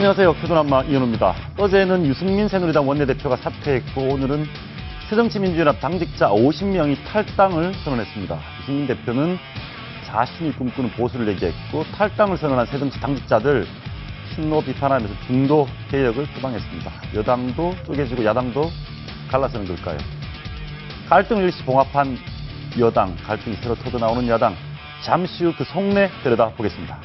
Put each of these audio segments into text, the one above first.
안녕하세요. 표준한마 이현우입니다. 어제는 유승민 새누리당 원내대표가 사퇴했고 오늘은 새정치민주연합 당직자 50명이 탈당을 선언했습니다. 유승민 대표는 자신이 꿈꾸는 보수를 얘기했고 탈당을 선언한 새정치 당직자들 신노 비판하면서 중도 개혁을 표방했습니다. 여당도 쪼개지고 야당도 갈라서는 걸까요? 갈등을 일시 봉합한 여당, 갈등이 새로 터져나오는 야당, 잠시 후 그 속내 들여다보겠습니다.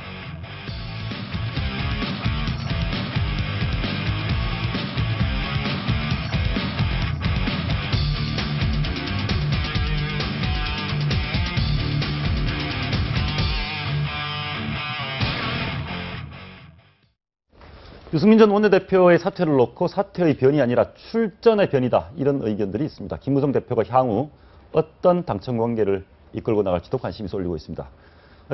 유승민 전 원내대표의 사퇴를 놓고 사퇴의 변이 아니라 출전의 변이다, 이런 의견들이 있습니다. 김무성 대표가 향후 어떤 당청 관계를 이끌고 나갈지도 관심이 쏠리고 있습니다.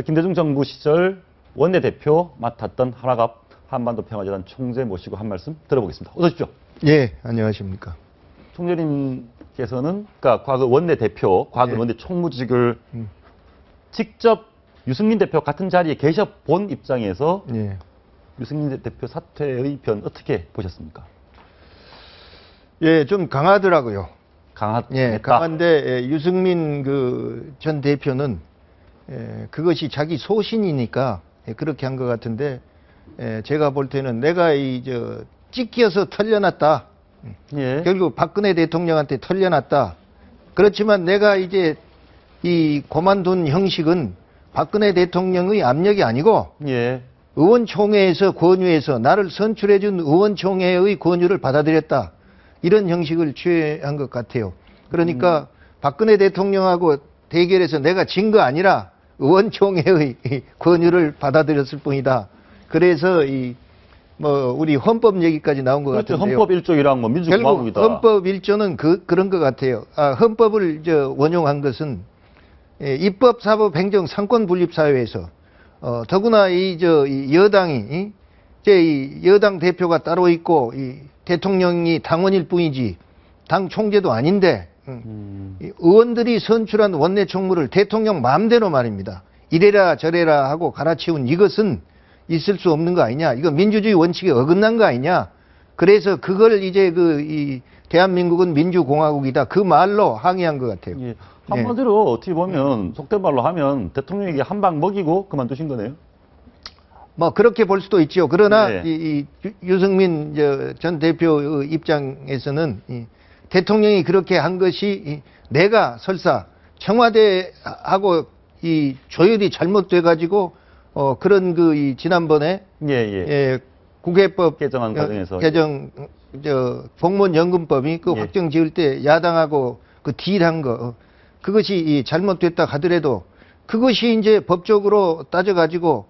김대중 정부 시절 원내대표 맡았던 한화갑 한반도평화재단 총재 모시고 한 말씀 들어보겠습니다. 어서 오십시오. 예, 안녕하십니까. 총재님께서는 그러니까 과거 원내대표, 과거 원내총무직을 직접 유승민 대표 같은 자리에 계셔 본 입장에서 유승민 대표 사퇴의 변 어떻게 보셨습니까? 예, 좀 강하더라고요. 강했다. 강한데 유승민 전 대표는 그것이 자기 소신이니까 그렇게 한 것 같은데 제가 볼 때는 내가 찢겨서 털려놨다. 결국 박근혜 대통령한테 털려놨다. 그렇지만 내가 이제 이 고만둔 형식은 박근혜 대통령의 압력이 아니고 의원총회에서 권유해서 나를 선출해준 의원총회의 권유를 받아들였다. 이런 형식을 취한 것 같아요. 그러니까 박근혜 대통령하고 대결해서 내가 진 거 아니라 의원총회의 권유를 받아들였을 뿐이다. 그래서 우리 헌법 얘기까지 나온 것 그렇죠. 같은데요. 헌법 1조이랑 민주공화국이다. 결국 헌법 1조는 그런 것 같아요. 헌법을 원용한 것은 입법, 사법, 행정, 상권 분립 사회에서 더구나 여당이 여당 대표가 따로 있고 대통령이 당원일 뿐이지 당 총재도 아닌데 의원들이 선출한 원내 총무를 대통령 마음대로 말입니다. 이래라 저래라 하고 갈아치운 이것은 있을 수 없는 거 아니냐. 이거 민주주의 원칙에 어긋난 거 아니냐. 그래서 그걸 이제 대한민국은 민주공화국이다. 그 말로 항의한 것 같아요. 한마디로 어떻게 보면 속된 말로 하면 대통령에게 한 방 먹이고 그만두신 거네요. 뭐 그렇게 볼 수도 있죠. 그러나 유승민 전 대표 입장에서는 대통령이 그렇게 한 것이 내가 설사 청와대하고 조율이 잘못돼 가지고 그런 지난번에 국회법 개정안 과정에서 공무원 연금법이 확정 지을 때 야당하고 딜한 거 그것이 잘못됐다 하더라도 그것이 이제 법적으로 따져 가지고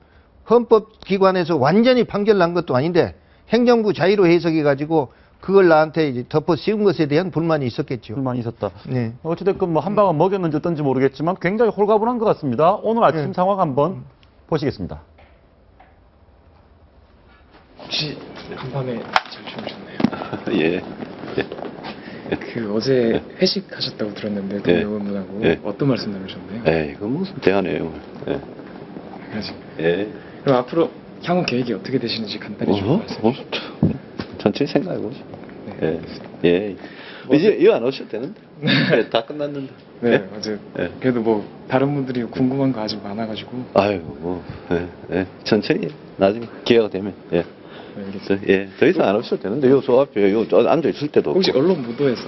헌법기관에서 완전히 판결 난 것도 아닌데 행정부 자유로 해석해 가지고 그걸 나한테 이제 덮어 씌운 것에 대한 불만이 있었겠죠. 불만이 있었다. 어찌됐건 한 방은 먹였는지 어떤지 모르겠지만 굉장히 홀가분한 것 같습니다. 오늘 아침 상황 한번 보시겠습니다. 혹시 간밤에 잘 주무셨나요? 어제 회식하셨다고 들었는데 의원분하고 어떤 말씀 나누셨나요? 그건 무슨 대화네요. 그럼 앞으로 향후 계획이 어떻게 되시는지 간단히 좀 말씀해 주시죠. 천천히 생각해보죠. 이제 이거 안 오셔도 되는데. 다 끝났는데. 어제 그래도 다른 분들이 궁금한 거 아직 많아가지고. 천천히 나중에 기회가 되면. 알겠습니다. 더 이상 안 오셔도 되는데 저 앞에 앉아 있을 때도. 혹시 언론 보도에서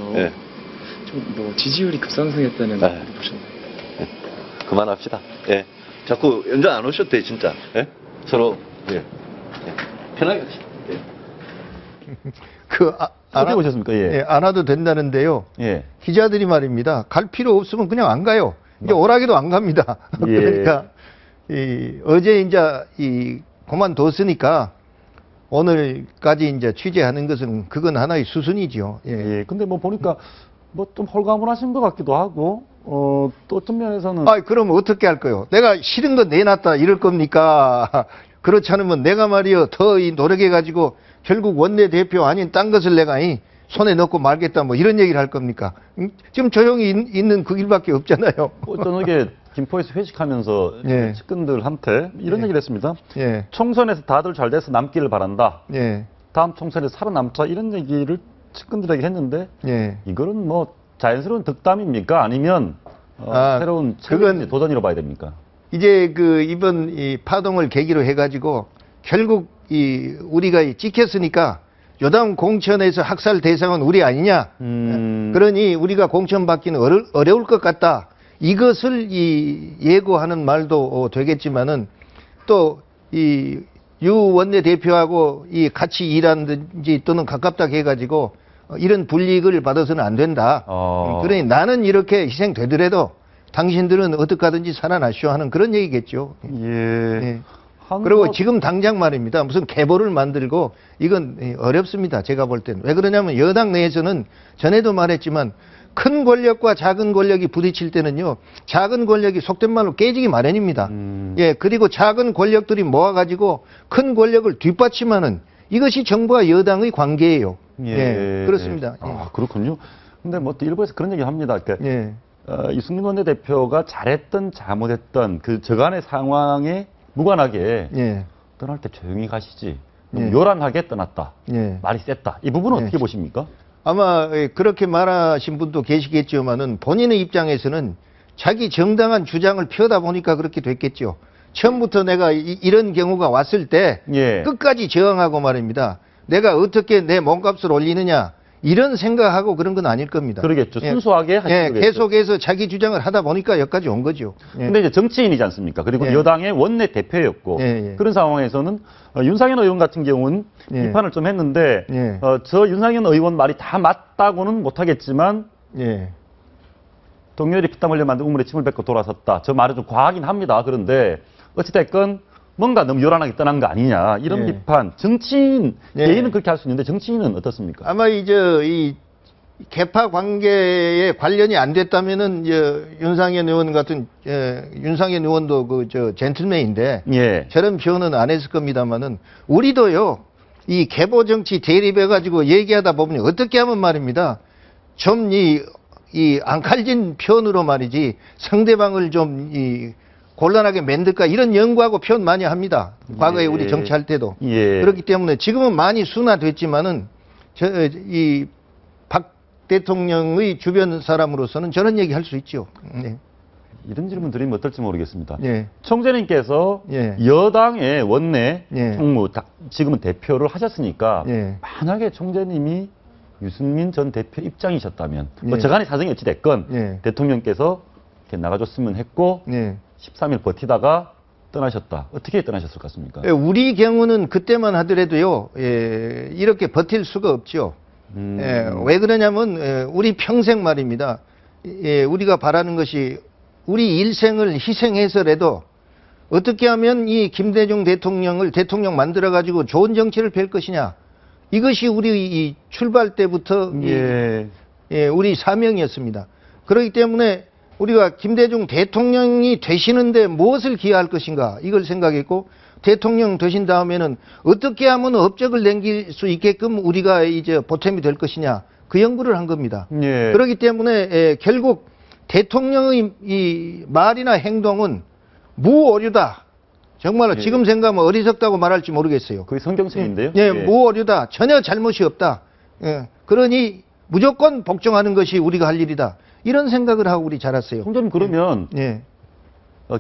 좀 지지율이 급상승했다는 거 보셨나요? 그만합시다. 자꾸 연장 안 오셔도 돼 진짜. 서로 편하게 합시다. 어떻게 보셨습니까? 안 와도 된다는데요. 기자들이 말입니다. 갈 필요 없으면 그냥 안 가요. 이제 오라기도 안 갑니다. 그러니까 어제 이제 그만뒀으니까 오늘까지 이제 취재하는 것은 그건 하나의 수순이죠. 근데 보니까 좀 홀가분하신 것 같기도 하고 또 어떤 면에서는 그럼 어떻게 할 거요? 내가 싫은 거 내놨다 이럴 겁니까? 그렇지 않으면 내가 말이요 더 노력해 가지고 결국 원내대표 아닌 딴 것을 내가 손에 넣고 말겠다 이런 얘기를 할 겁니까? 지금 조용히 있는 그 길밖에 없잖아요. 저녁에 김포에서 회식하면서 예. 측근들한테 이런 예. 얘기를 했습니다. 예. 총선에서 다들 잘 돼서 남기를 바란다. 예. 다음 총선에서 살아남자 이런 얘기를 측근들에게 했는데 예. 이거는 뭐 자연스러운 덕담입니까? 아니면 새로운 그건 도전이라고 봐야 됩니까? 이제 그 이번 이 파동을 계기로 해가지고 결국 우리가 찍혔으니까 요당 공천에서 학살 대상은 우리 아니냐. 그러니 우리가 공천 받기는 어려울 것 같다. 이것을 예고하는 말도 되겠지만은 또 유 원내대표하고 같이 일하든지 또는 가깝다 해가지고 이런 불이익을 받아서는 안 된다. 그러니 나는 이렇게 희생되더라도 당신들은 어떻게든지 살아나시오 하는 그런 얘기겠죠. 예. 예. 그리고 지금 당장 말입니다. 무슨 계보를 만들고 이건 어렵습니다. 제가 볼 때는. 왜 그러냐면 여당 내에서는 전에도 말했지만 큰 권력과 작은 권력이 부딪힐 때는요. 작은 권력이 속된 말로 깨지기 마련입니다. 예, 그리고 작은 권력들이 모아가지고 큰 권력을 뒷받침하는 이것이 정부와 여당의 관계예요. 예, 그렇습니다. 아, 그렇군요. 근데 뭐 또 일부에서 그런 얘기 합니다. 그러니까 예. 이승민 원내대표가 잘했던 잘못했던 그 저간의 상황에 무관하게 예. 떠날 때 조용히 가시지. 너무 예. 요란하게 떠났다. 예. 말이 셌다. 이 부분은 예. 어떻게 보십니까? 아마 그렇게 말하신 분도 계시겠지만은 본인의 입장에서는 자기 정당한 주장을 펴다 보니까 그렇게 됐겠죠. 처음부터 내가 이런 경우가 왔을 때 예. 끝까지 저항하고 말입니다. 내가 어떻게 내 몸값을 올리느냐 이런 생각하고 그런 건 아닐 겁니다. 그러겠죠. 예. 순수하게 하시겠죠. 예, 계속해서 자기 주장을 하다 보니까 여기까지 온 거죠. 예. 근데 이제 정치인이지 않습니까? 그리고 예. 여당의 원내 대표였고 예, 예. 그런 상황에서는 윤상현 의원 같은 경우는 예. 비판을 좀 했는데 예. 저 윤상현 의원 말이 다 맞다고는 못하겠지만 예. 동료들이 피땀 흘려 만든 우물에 침을 뱉고 돌아섰다. 저 말은 좀 과하긴 합니다. 그런데 어찌됐건 뭔가 너무 요란하게 떠난 거 아니냐 이런 예. 비판. 정치인 예. 개인은 그렇게 할 수 있는데 정치인은 어떻습니까? 아마 이 개파 관계에 관련이 안 됐다면은 윤상현 의원 같은 윤상현 의원도 젠틀맨인데 예. 저런 표현은 안 했을 겁니다만은 우리도요 이 계보 정치 대립해 가지고 얘기하다 보면 어떻게 하면 말입니다 좀 이 앙칼진 표현으로 말이지 상대방을 좀 곤란하게 만들까 이런 연구하고 표현 많이 합니다. 과거에 예. 우리 정치할 때도 예. 그렇기 때문에 지금은 많이 순화됐지만은 박 대통령의 주변 사람으로서는 저런 얘기 할 수 있죠. 네. 이런 질문 드리면 어떨지 모르겠습니다. 예. 총재님께서 예. 여당의 원내 예. 총무, 지금은 대표를 하셨으니까 예. 만약에 총재님이 유승민 전 대표 입장이셨다면 뭐 예. 저간의 사정이 어찌됐건 예. 대통령께서 이렇게 나가줬으면 했고 네. 13일 버티다가 떠나셨다. 어떻게 떠나셨을 것 같습니까? 우리 경우는 그때만 하더라도요, 이렇게 버틸 수가 없죠. 왜 그러냐면, 우리 평생 말입니다. 우리가 바라는 것이 우리 일생을 희생해서라도 어떻게 하면 이 김대중 대통령을 대통령 만들어가지고 좋은 정치를 펼 것이냐. 이것이 우리 이 출발 때부터 우리 사명이었습니다. 그렇기 때문에 우리가 김대중 대통령이 되시는데 무엇을 기여할 것인가 이걸 생각했고 대통령 되신 다음에는 어떻게 하면 업적을 남길 수 있게끔 우리가 이제 보탬이 될 것이냐 그 연구를 한 겁니다. 예. 그렇기 때문에 결국 대통령의 이 말이나 행동은 무오류다. 정말로 지금 생각하면 어리석다고 말할지 모르겠어요. 그게 성경책인데요? 예, 무오류다. 전혀 잘못이 없다. 예, 그러니 무조건 복종하는 것이 우리가 할 일이다. 이런 생각을 하고 우리 자랐어요. 총재님 그러면 예.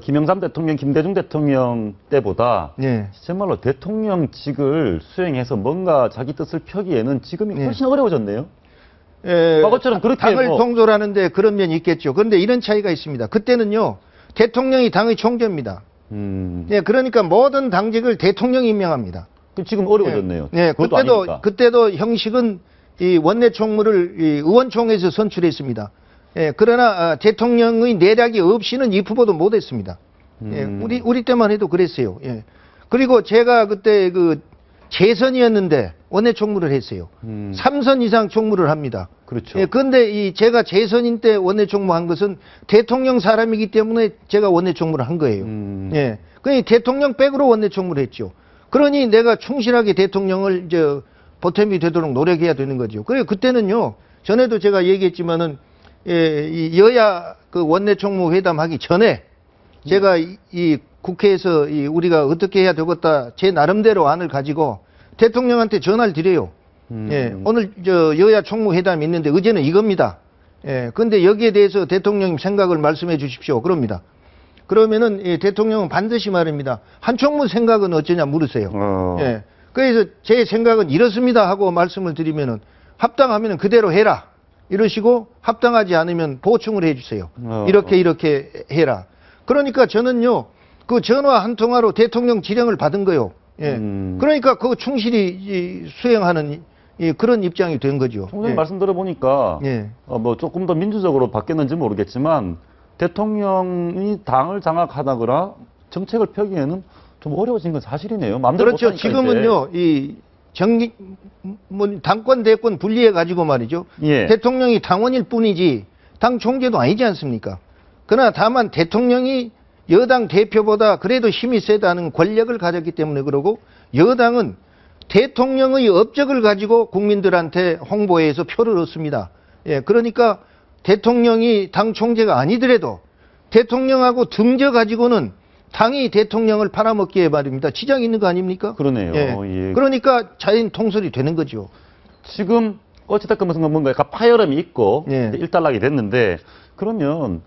김영삼 대통령, 김대중 대통령 때보다 예. 정말로 대통령직을 수행해서 뭔가 자기 뜻을 펴기에는 지금이 훨씬 어려워졌네요. 과거처럼 그렇게 당을 뭐- 통솔하는데 그런 면이 있겠죠. 그런데 이런 차이가 있습니다. 그때는요, 대통령이 당의 총재입니다. 예, 그러니까 모든 당직을 대통령이 임명합니다. 지금 어려워졌네요. 예, 그것도 아니니까. 그때도 형식은 이 원내 총무를 이 의원총회에서 선출했습니다. 예, 그러나 대통령의 내락이 없이는 이 후보도 못했습니다. 예, 우리 때만 해도 그랬어요. 예. 그리고 제가 그때 재선이었는데 원내 총무를 했어요. 3선 이상 총무를 합니다. 그렇죠. 예, 그런데 제가 재선인 때 원내 총무한 것은 대통령 사람이기 때문에 제가 원내 총무를 한 거예요. 예, 그러니 대통령 백으로 원내 총무를 했죠. 그러니 내가 충실하게 대통령을 보탬이 되도록 노력해야 되는 거죠. 그래서 그때는요, 전에도 제가 얘기했지만은 이 여야 그 원내 총무 회담하기 전에 제가 이 국회에서 우리가 어떻게 해야 되겠다 제 나름대로 안을 가지고 대통령한테 전화를 드려요. 예, 오늘 여야 총무회담이 있는데 의제는 이겁니다. 예, 근데 여기에 대해서 대통령님 생각을 말씀해 주십시오. 그럽니다. 그러면은 대통령은 반드시 말입니다. 한총무 생각은 어쩌냐 물으세요. 예, 그래서 제 생각은 이렇습니다 하고 말씀을 드리면은 합당하면은 그대로 해라. 이러시고 합당하지 않으면 보충을 해주세요. 이렇게 해라. 그러니까 저는요 그 전화 한 통화로 대통령 지령을 받은 거요. 예, 그러니까 그거 충실히 수행하는 그런 입장이 된 거죠. 총장님 예. 말씀 들어보니까 예. 뭐 조금 더 민주적으로 바뀌었는지 모르겠지만 대통령이 당을 장악하다거나 정책을 펴기에는 좀 어려워진 건 사실이네요. 마음대로 그렇죠. 못하니까 지금은요 이 당권 대권 분리해 가지고 말이죠. 예. 대통령이 당원일 뿐이지 당 총재도 아니지 않습니까? 그러나 다만 대통령이 여당 대표보다 그래도 힘이 세다는 권력을 가졌기 때문에 그러고 여당은 대통령의 업적을 가지고 국민들한테 홍보해서 표를 얻습니다. 예, 그러니까 대통령이 당 총재가 아니더라도 대통령하고 등져 가지고는 당이 대통령을 팔아먹기에 말입니다. 지장이 있는 거 아닙니까? 그러네요. 예. 예. 그러니까 자연 통솔이 되는 거죠. 지금 어찌됐건 뭔가 약간 파열음이 있고 예. 일단락이 됐는데 그러면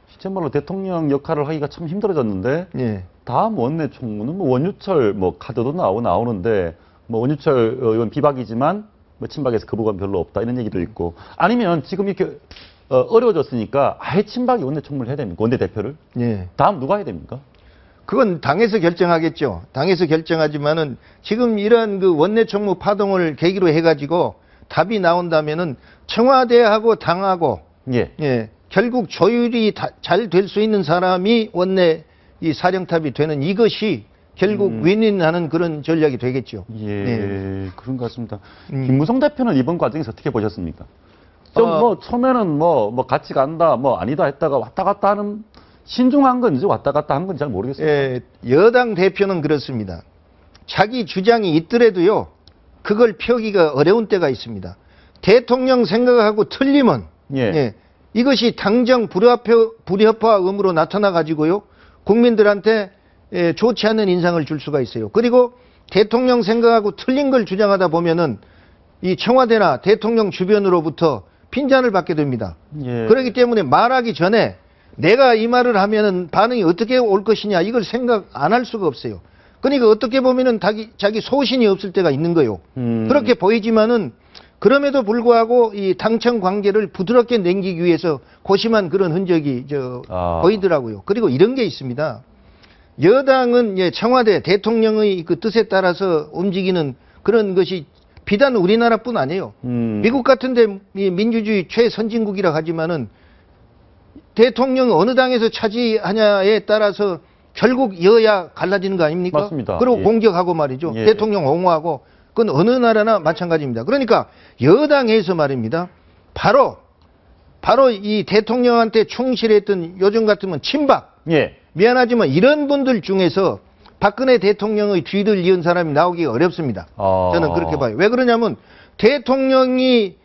실제말로 대통령 역할을 하기가 참 힘들어졌는데 예. 다음 원내 총무는 뭐 원유철 뭐 카드도 나오는데 뭐 원유철 의원 비박이지만 뭐 친박에서 거부감 별로 없다 이런 얘기도 있고 아니면 지금 이렇게 어려워졌으니까 아예 친박이 원내 총무를 해야 됩니까? 원내 대표를? 예. 다음 누가 해야 됩니까? 그건 당에서 결정하겠죠. 당에서 결정하지만은 지금 이런 그 원내 총무 파동을 계기로 해가지고 답이 나온다면은 청와대하고 당하고 예. 결국 조율이 잘 될 수 있는 사람이 원내 이 사령탑이 되는 이것이 결국 윈윈하는 그런 전략이 되겠죠. 예, 그런 것 같습니다. 김무성 대표는 이번 과정에서 어떻게 보셨습니까? 좀 처음에는 뭐 같이 간다, 뭐 아니다 했다가 왔다 갔다 하는 신중한 건지 왔다 갔다 한 건지 잘 모르겠어요. 예, 여당 대표는 그렇습니다. 자기 주장이 있더라도요, 그걸 펴기가 어려운 때가 있습니다. 대통령 생각하고 틀리면, 이것이 당정 불협화음으로 나타나 가지고요, 국민들한테 좋지 않은 인상을 줄 수가 있어요. 그리고 대통령 생각하고 틀린 걸 주장하다 보면은 이 청와대나 대통령 주변으로부터 핀잔을 받게 됩니다. 예. 그렇기 때문에 말하기 전에 내가 이 말을 하면은 반응이 어떻게 올 것이냐 이걸 생각 안 할 수가 없어요. 그러니까 어떻게 보면은 자기 소신이 없을 때가 있는 거예요. 그렇게 보이지만은 그럼에도 불구하고 이 당청 관계를 부드럽게 남기기 위해서 고심한 그런 흔적이 보이더라고요. 그리고 이런 게 있습니다. 여당은 청와대 대통령의 그 뜻에 따라서 움직이는 그런 것이 비단 우리나라뿐 아니에요. 미국 같은데 민주주의 최선진국이라 하지만은 대통령 어느 당에서 차지하냐에 따라서 결국 여야 갈라지는 거 아닙니까? 맞습니다. 그리고 예. 공격하고 말이죠. 예. 대통령 옹호하고 그건 어느 나라나 마찬가지입니다. 그러니까 여당에서 말입니다. 바로 이 대통령한테 충실했던 요즘 같으면 친박. 예. 미안하지만 이런 분들 중에서 박근혜 대통령의 뒤를 이은 사람이 나오기가 어렵습니다. 저는 그렇게 봐요. 왜 그러냐면 대통령이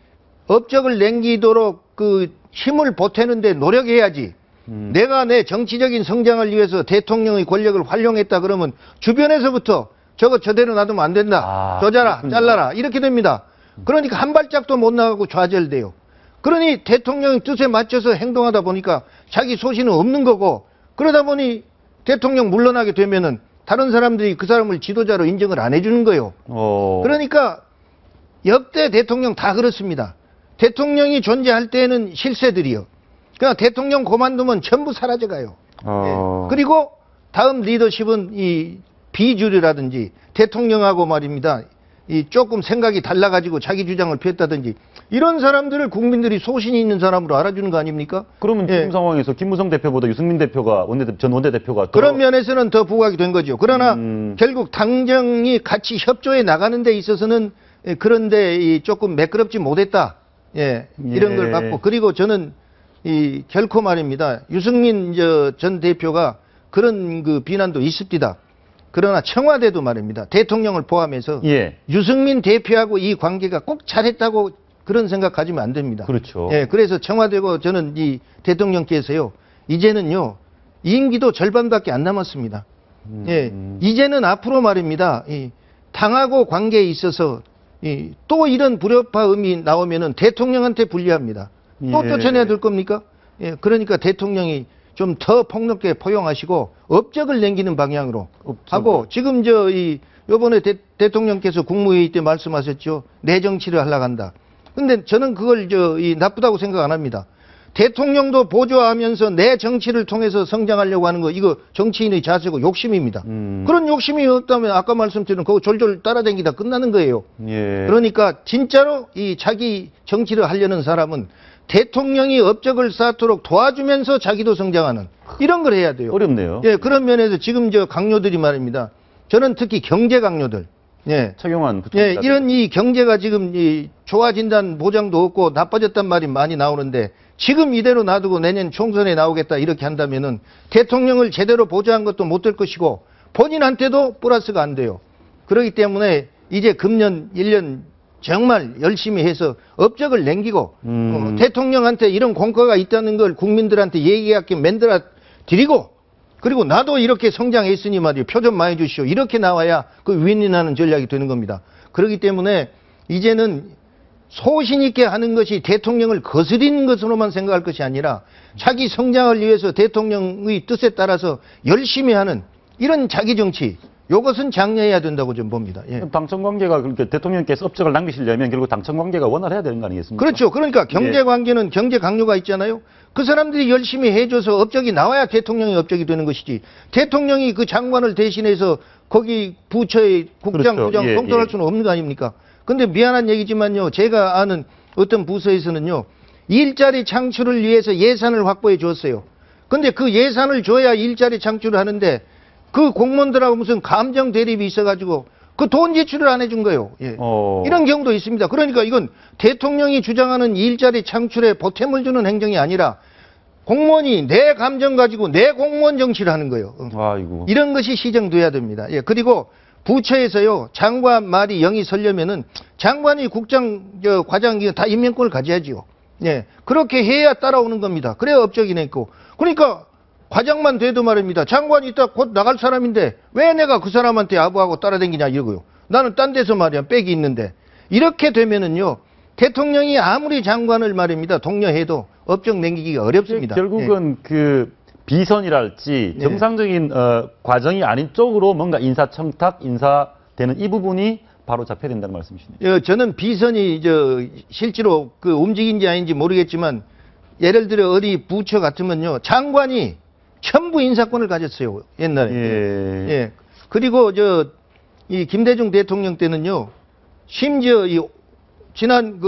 업적을 남기도록 그 힘을 보태는데 노력해야지. 내가 내 정치적인 성장을 위해서 대통령의 권력을 활용했다 그러면 주변에서부터 저거 저대로 놔두면 안 된다. 조자라, 잘라라. 이렇게 됩니다. 그러니까 한 발짝도 못 나가고 좌절돼요. 그러니 대통령의 뜻에 맞춰서 행동하다 보니까 자기 소신은 없는 거고 그러다 보니 대통령 물러나게 되면은 다른 사람들이 그 사람을 지도자로 인정을 안 해주는 거예요. 그러니까 역대 대통령 다 그렇습니다. 대통령이 존재할 때는 실세들이요. 그러니까 대통령 그만두면 전부 사라져가요. 그리고 다음 리더십은 이 비주류라든지 대통령하고 말입니다. 이 조금 생각이 달라가지고 자기 주장을 폈다든지 이런 사람들을 국민들이 소신이 있는 사람으로 알아주는 거 아닙니까? 그러면 지금 상황에서 김무성 대표보다 유승민 대표가 전 원내대표가 그런 면에서는 더 부각이 된 거죠. 그러나 결국 당정이 같이 협조해 나가는 데 있어서는 그런데 조금 매끄럽지 못했다. 이런 걸 봤고 그리고 저는 결코 말입니다. 유승민 전 대표가 그런 그 비난도 있습니다. 그러나 청와대도 말입니다. 대통령을 포함해서 유승민 대표하고 이 관계가 꼭 잘했다고 그런 생각 가지면 안 됩니다. 그렇죠. 그래서 청와대고 저는 이 대통령께서요. 이제는요. 임기도 절반밖에 안 남았습니다. 예, 이제는 앞으로 말입니다. 이 당하고 관계에 있어서 또 이런 불협화음이 나오면은 대통령한테 불리합니다. 또 예. 쫓아내야 될 겁니까? 예, 그러니까 대통령이 좀 더 폭넓게 포용하시고 업적을 남기는 방향으로 하고 지금 요번에 대통령께서 국무회의 때 말씀하셨죠. 내 정치를 하려고 한다. 근데 저는 그걸 나쁘다고 생각 안 합니다. 대통령도 보조하면서 내 정치를 통해서 성장하려고 하는 거 이거 정치인의 자세고 욕심입니다. 그런 욕심이 없다면 아까 말씀드린 그거 졸졸 따라다니다 끝나는 거예요. 예. 그러니까 진짜로 이 자기 정치를 하려는 사람은 대통령이 업적을 쌓도록 도와주면서 자기도 성장하는 이런 걸 해야 돼요. 어렵네요. 예, 그런 면에서 지금 강요들이 말입니다. 저는 특히 경제 강요들. 예. 최경환 예, 부총리가 이런 이 경제가 지금 좋아진다는 보장도 없고 나빠졌단 말이 많이 나오는데 지금 이대로 놔두고 내년 총선에 나오겠다 이렇게 한다면은 대통령을 제대로 보좌한 것도 못 될 것이고 본인한테도 플러스가 안 돼요. 그렇기 때문에 이제 금년 1년 정말 열심히 해서 업적을 남기고 대통령한테 이런 공과가 있다는 걸 국민들한테 얘기하게 만들어 드리고 그리고 나도 이렇게 성장했으니 말이에요. 표 좀 많이 주시오. 이렇게 나와야 그 윈윈하는 전략이 되는 겁니다. 그렇기 때문에 이제는 소신 있게 하는 것이 대통령을 거스리는 것으로만 생각할 것이 아니라 자기 성장을 위해서 대통령의 뜻에 따라서 열심히 하는 이런 자기 정치 이것은 장려해야 된다고 좀 봅니다. 예. 당청 관계가 그렇게 대통령께서 업적을 남기시려면 결국 당청 관계가 원활해야 되는 거 아니겠습니까? 그렇죠. 그러니까 경제 관계는 경제 강요가 있잖아요. 그 사람들이 열심히 해줘서 업적이 나와야 대통령의 업적이 되는 것이지. 대통령이 그 장관을 대신해서 거기 부처의 국장, 그렇죠. 부장 예, 통솔할 예. 수는 없는 거 아닙니까? 근데 미안한 얘기지만요. 제가 아는 어떤 부서에서는요. 일자리 창출을 위해서 예산을 확보해 줬어요. 근데 그 예산을 줘야 일자리 창출을 하는데 그 공무원들하고 무슨 감정 대립이 있어가지고 그 돈 지출을 안 해준 거예요. 예. 이런 경우도 있습니다. 그러니까 이건 대통령이 주장하는 일자리 창출에 보탬을 주는 행정이 아니라 공무원이 내 감정 가지고 내 공무원 정치를 하는 거예요. 아이고. 이런 것이 시정돼야 됩니다. 예. 그리고 부처에서요 장관 말이 영이 서려면은 장관이 국장, 과장 다 임명권을 가져야지요. 예. 그렇게 해야 따라오는 겁니다. 그래야 업적이 냈고. 그러니까 과장만 돼도 말입니다. 장관이 있다 곧 나갈 사람인데 왜 내가 그 사람한테 아부하고 따라다니냐 이러고요. 나는 딴 데서 말이야 빽이 있는데 이렇게 되면은요 대통령이 아무리 장관을 말입니다 동료해도 업적 남기기가 어렵습니다. 결국은 그 비선이랄지 네. 정상적인 과정이 아닌 쪽으로 뭔가 인사청탁, 인사되는 이 부분이 바로 잡혀야 된다는 말씀이시네요. 저는 비선이 실제로 그 움직인지 아닌지 모르겠지만 예를 들어 어디 부처 같으면요 장관이 전부 인사권을 가졌어요 옛날에. 예. 예. 그리고 이 김대중 대통령 때는요 심지어 지난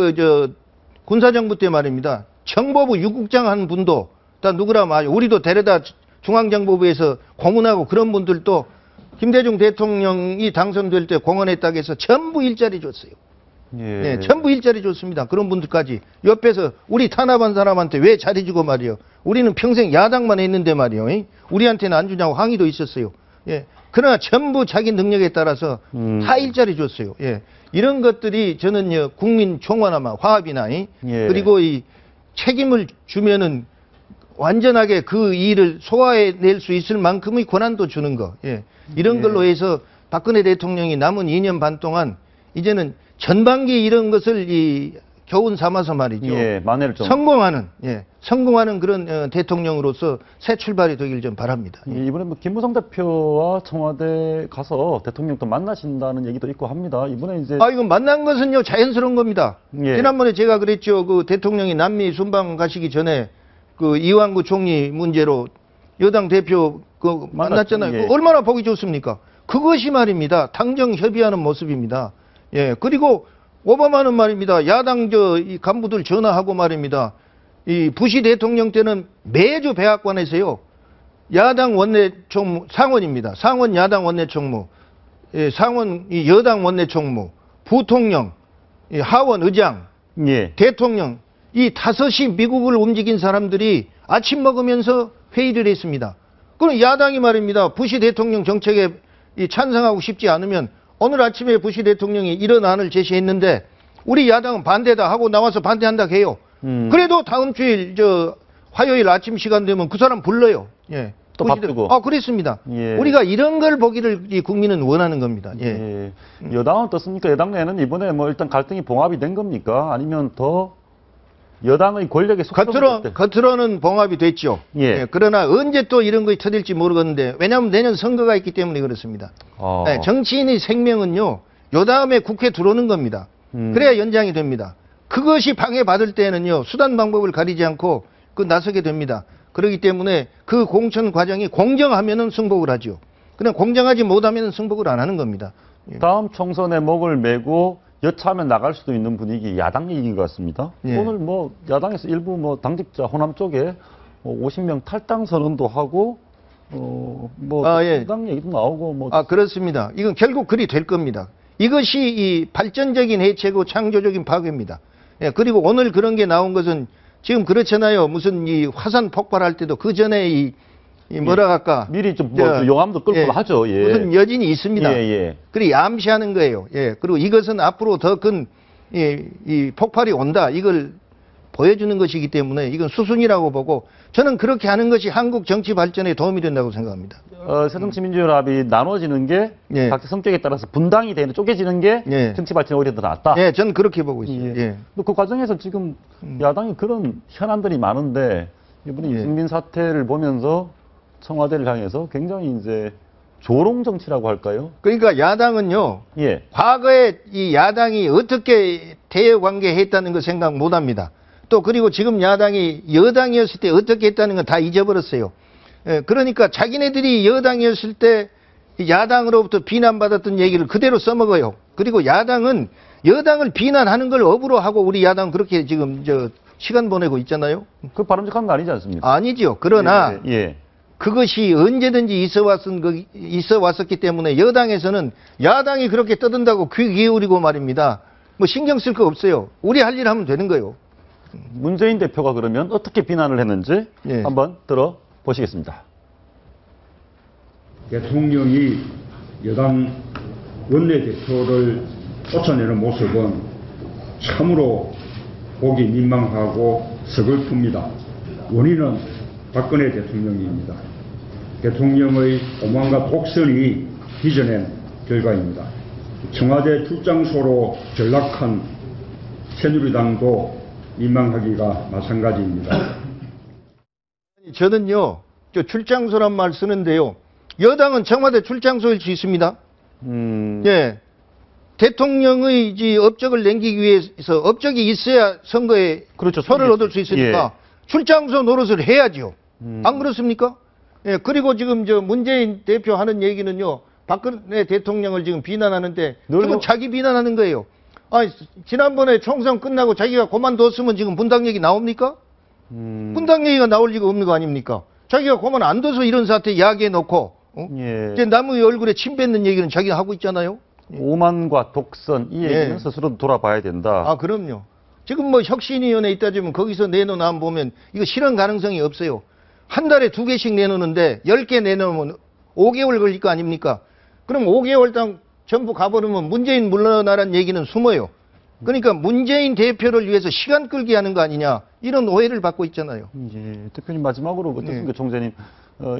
군사정부 때 말입니다 정보부 육국장 한 분도 다 누구라 말이요 우리도 데려다 중앙정보부에서 고문하고 그런 분들도 김대중 대통령이 당선될 때 공언했다고 해서 전부 일자리 줬어요. 예. 네, 전부 일자리 줬습니다. 그런 분들까지 옆에서 우리 탄압한 사람한테 왜 자리 주고 말이요. 우리는 평생 야당만 했는데 말이요. 우리한테는 안 주냐고 항의도 있었어요. 예. 그러나 전부 자기 능력에 따라서 다 일자리 줬어요. 예. 이런 것들이 저는 국민 총화나 화합이나 예. 그리고 이 책임을 주면은 완전하게 그 일을 소화해낼 수 있을 만큼의 권한도 주는 거. 예. 이런 걸로 해서 박근혜 대통령이 남은 2년 반 동안 이제는 전반기 이런 것을 교훈 삼아서 말이죠. 예, 만회를 좀. 성공하는 그런 대통령으로서 새 출발이 되길 좀 바랍니다. 예, 이번에 김무성 대표와 청와대 가서 대통령 또 만나신다는 얘기도 있고 합니다. 이번에 이제. 이건 만난 것은요, 자연스러운 겁니다. 예. 지난번에 제가 그랬죠. 그 대통령이 남미 순방 가시기 전에 그 이완구 총리 문제로 여당 대표 만났잖아요. 예. 얼마나 보기 좋습니까? 그것이 말입니다. 당정 협의하는 모습입니다. 예. 그리고 오바마는 말입니다. 야당 이 간부들 전화하고 말입니다. 이 부시 대통령 때는 매주 백악관에서요. 야당 원내 총무, 상원입니다. 상원 야당 원내 총무, 상원 여당 원내 총무, 부통령, 하원 의장, 예. 대통령, 이 5이 미국을 움직인 사람들이 아침 먹으면서 회의를 했습니다. 그럼 야당이 말입니다. 부시 대통령 정책에 찬성하고 싶지 않으면 오늘 아침에 부시 대통령이 이런 안을 제시했는데 우리 야당은 반대다 하고 나와서 반대한다 해요. 그래도 다음 주일 화요일 아침 시간 되면 그 사람 불러요. 예. 또 밥 주고. 그랬습니다. 예. 우리가 이런 걸 보기를 이 국민은 원하는 겁니다. 예. 예. 여당은 어떻습니까? 여당 내는 이번에 뭐 일단 갈등이 봉합이 된 겁니까? 아니면 더 여당의 권력의 겉으로는 봉합이 됐죠. 예. 예, 그러나 언제 또 이런 것이 터질지 모르겠는데, 왜냐하면 내년 선거가 있기 때문에 그렇습니다. 예, 정치인의 생명은요, 요 다음에 국회 들어오는 겁니다. 그래야 연장이 됩니다. 그것이 방해받을 때는요, 수단 방법을 가리지 않고 나서게 됩니다. 그렇기 때문에 그 공천 과정이 공정하면은 승복을 하죠. 그냥 공정하지 못하면 승복을 안 하는 겁니다. 예. 다음 총선에 목을 메고 여차하면 나갈 수도 있는 분위기 야당 얘기인 것 같습니다. 예. 오늘 뭐 야당에서 일부 뭐 당직자 호남 쪽에 50명 탈당 선언도 하고 예. 당 얘기도 나오고 뭐 그렇습니다. 이건 결국 그리 될 겁니다. 이것이 이 발전적인 해체고 창조적인 파괴입니다. 예, 그리고 오늘 그런 게 나온 것은 지금 그렇잖아요. 무슨 이 화산 폭발할 때도 그 전에 이 뭐라 할까 미리 좀 용암도 끌고 하죠. 예. 무슨 여진이 있습니다. 예. 그리 암시하는 거예요. 예. 그리고 이것은 앞으로 더 큰 이 폭발이 온다. 이걸 보여주는 것이기 때문에 이건 수순이라고 보고 저는 그렇게 하는 것이 한국 정치 발전에 도움이 된다고 생각합니다. 새정치민주연합이 나눠지는 게 각자 성격에 따라서 분당이 되는 쪼개지는 게 정치 발전에 오히려 더 낫다. 예, 저는 그렇게 보고 있어요. 예. 그 과정에서 지금 야당이 그런 현안들이 많은데 이번에 유승민 사태를 보면서 청와대를 향해서 굉장히 이제 조롱 정치라고 할까요? 그러니까 야당은요. 예. 과거에 이 야당이 어떻게 대여 관계했다는 거 생각 못 합니다. 또 그리고 지금 야당이 여당이었을 때 어떻게 했다는 건 다 잊어버렸어요. 예, 그러니까 자기네들이 여당이었을 때 야당으로부터 비난받았던 얘기를 그대로 써먹어요. 그리고 야당은 여당을 비난하는 걸 업으로 하고 우리 야당 그렇게 지금 시간 보내고 있잖아요. 그 바람직한 거 아니지 않습니까? 아니죠. 그러나 그것이 언제든지 있어 왔었기 때문에 여당에서는 야당이 그렇게 떠든다고 귀 기울이고 말입니다. 뭐 신경 쓸 거 없어요. 우리 할 일 하면 되는 거예요. 문재인 대표가 그러면 어떻게 비난을 했는지 한번 들어보시겠습니다. 대통령이 여당 원내대표를 쫓아내는 모습은 참으로 보기 민망하고 서글픕니다. 원인은 박근혜 대통령입니다. 대통령의 오만과 독선이 빚어낸 결과입니다. 청와대 출장소로 전락한 새누리당도 민망하기가 마찬가지입니다. 저는요, 출장소란 말 쓰는데요. 여당은 청와대 출장소일 수 있습니다. 예. 대통령의 업적을 남기기 위해서 업적이 있어야 선거에 표를 얻을 수 있으니까 출장소 노릇을 해야죠. 안 그렇습니까? 예. 그리고 지금 문재인 대표 하는 얘기는요. 박근혜 대통령을 지금 비난하는데 그건 자기 비난하는 거예요. 지난번에 총선 끝나고 자기가 그만뒀으면 지금 분당 얘기 나옵니까? 분당 얘기가 나올 리가 없는 거 아닙니까? 자기가 그만 안 둬서 이런 사태 야기해 놓고 이제 남의 얼굴에 침 뱉는 얘기는 자기가 하고 있잖아요. 오만과 독선 이 얘기는 스스로 돌아봐야 된다. 그럼요. 지금 뭐 혁신위원회 있다지만 거기서 내놓은 안 보면 이거 실현 가능성이 없어요. 한 달에 2개씩 내놓는데 10개 내놓으면 5개월 걸릴 거 아닙니까? 그럼 5개월 당 전부 가버리면 문재인 물러나란 얘기는 숨어요. 그러니까 문재인 대표를 위해서 시간 끌기 하는 거 아니냐 이런 오해를 받고 있잖아요. 대표님 마지막으로 어떻습니까, 총재님?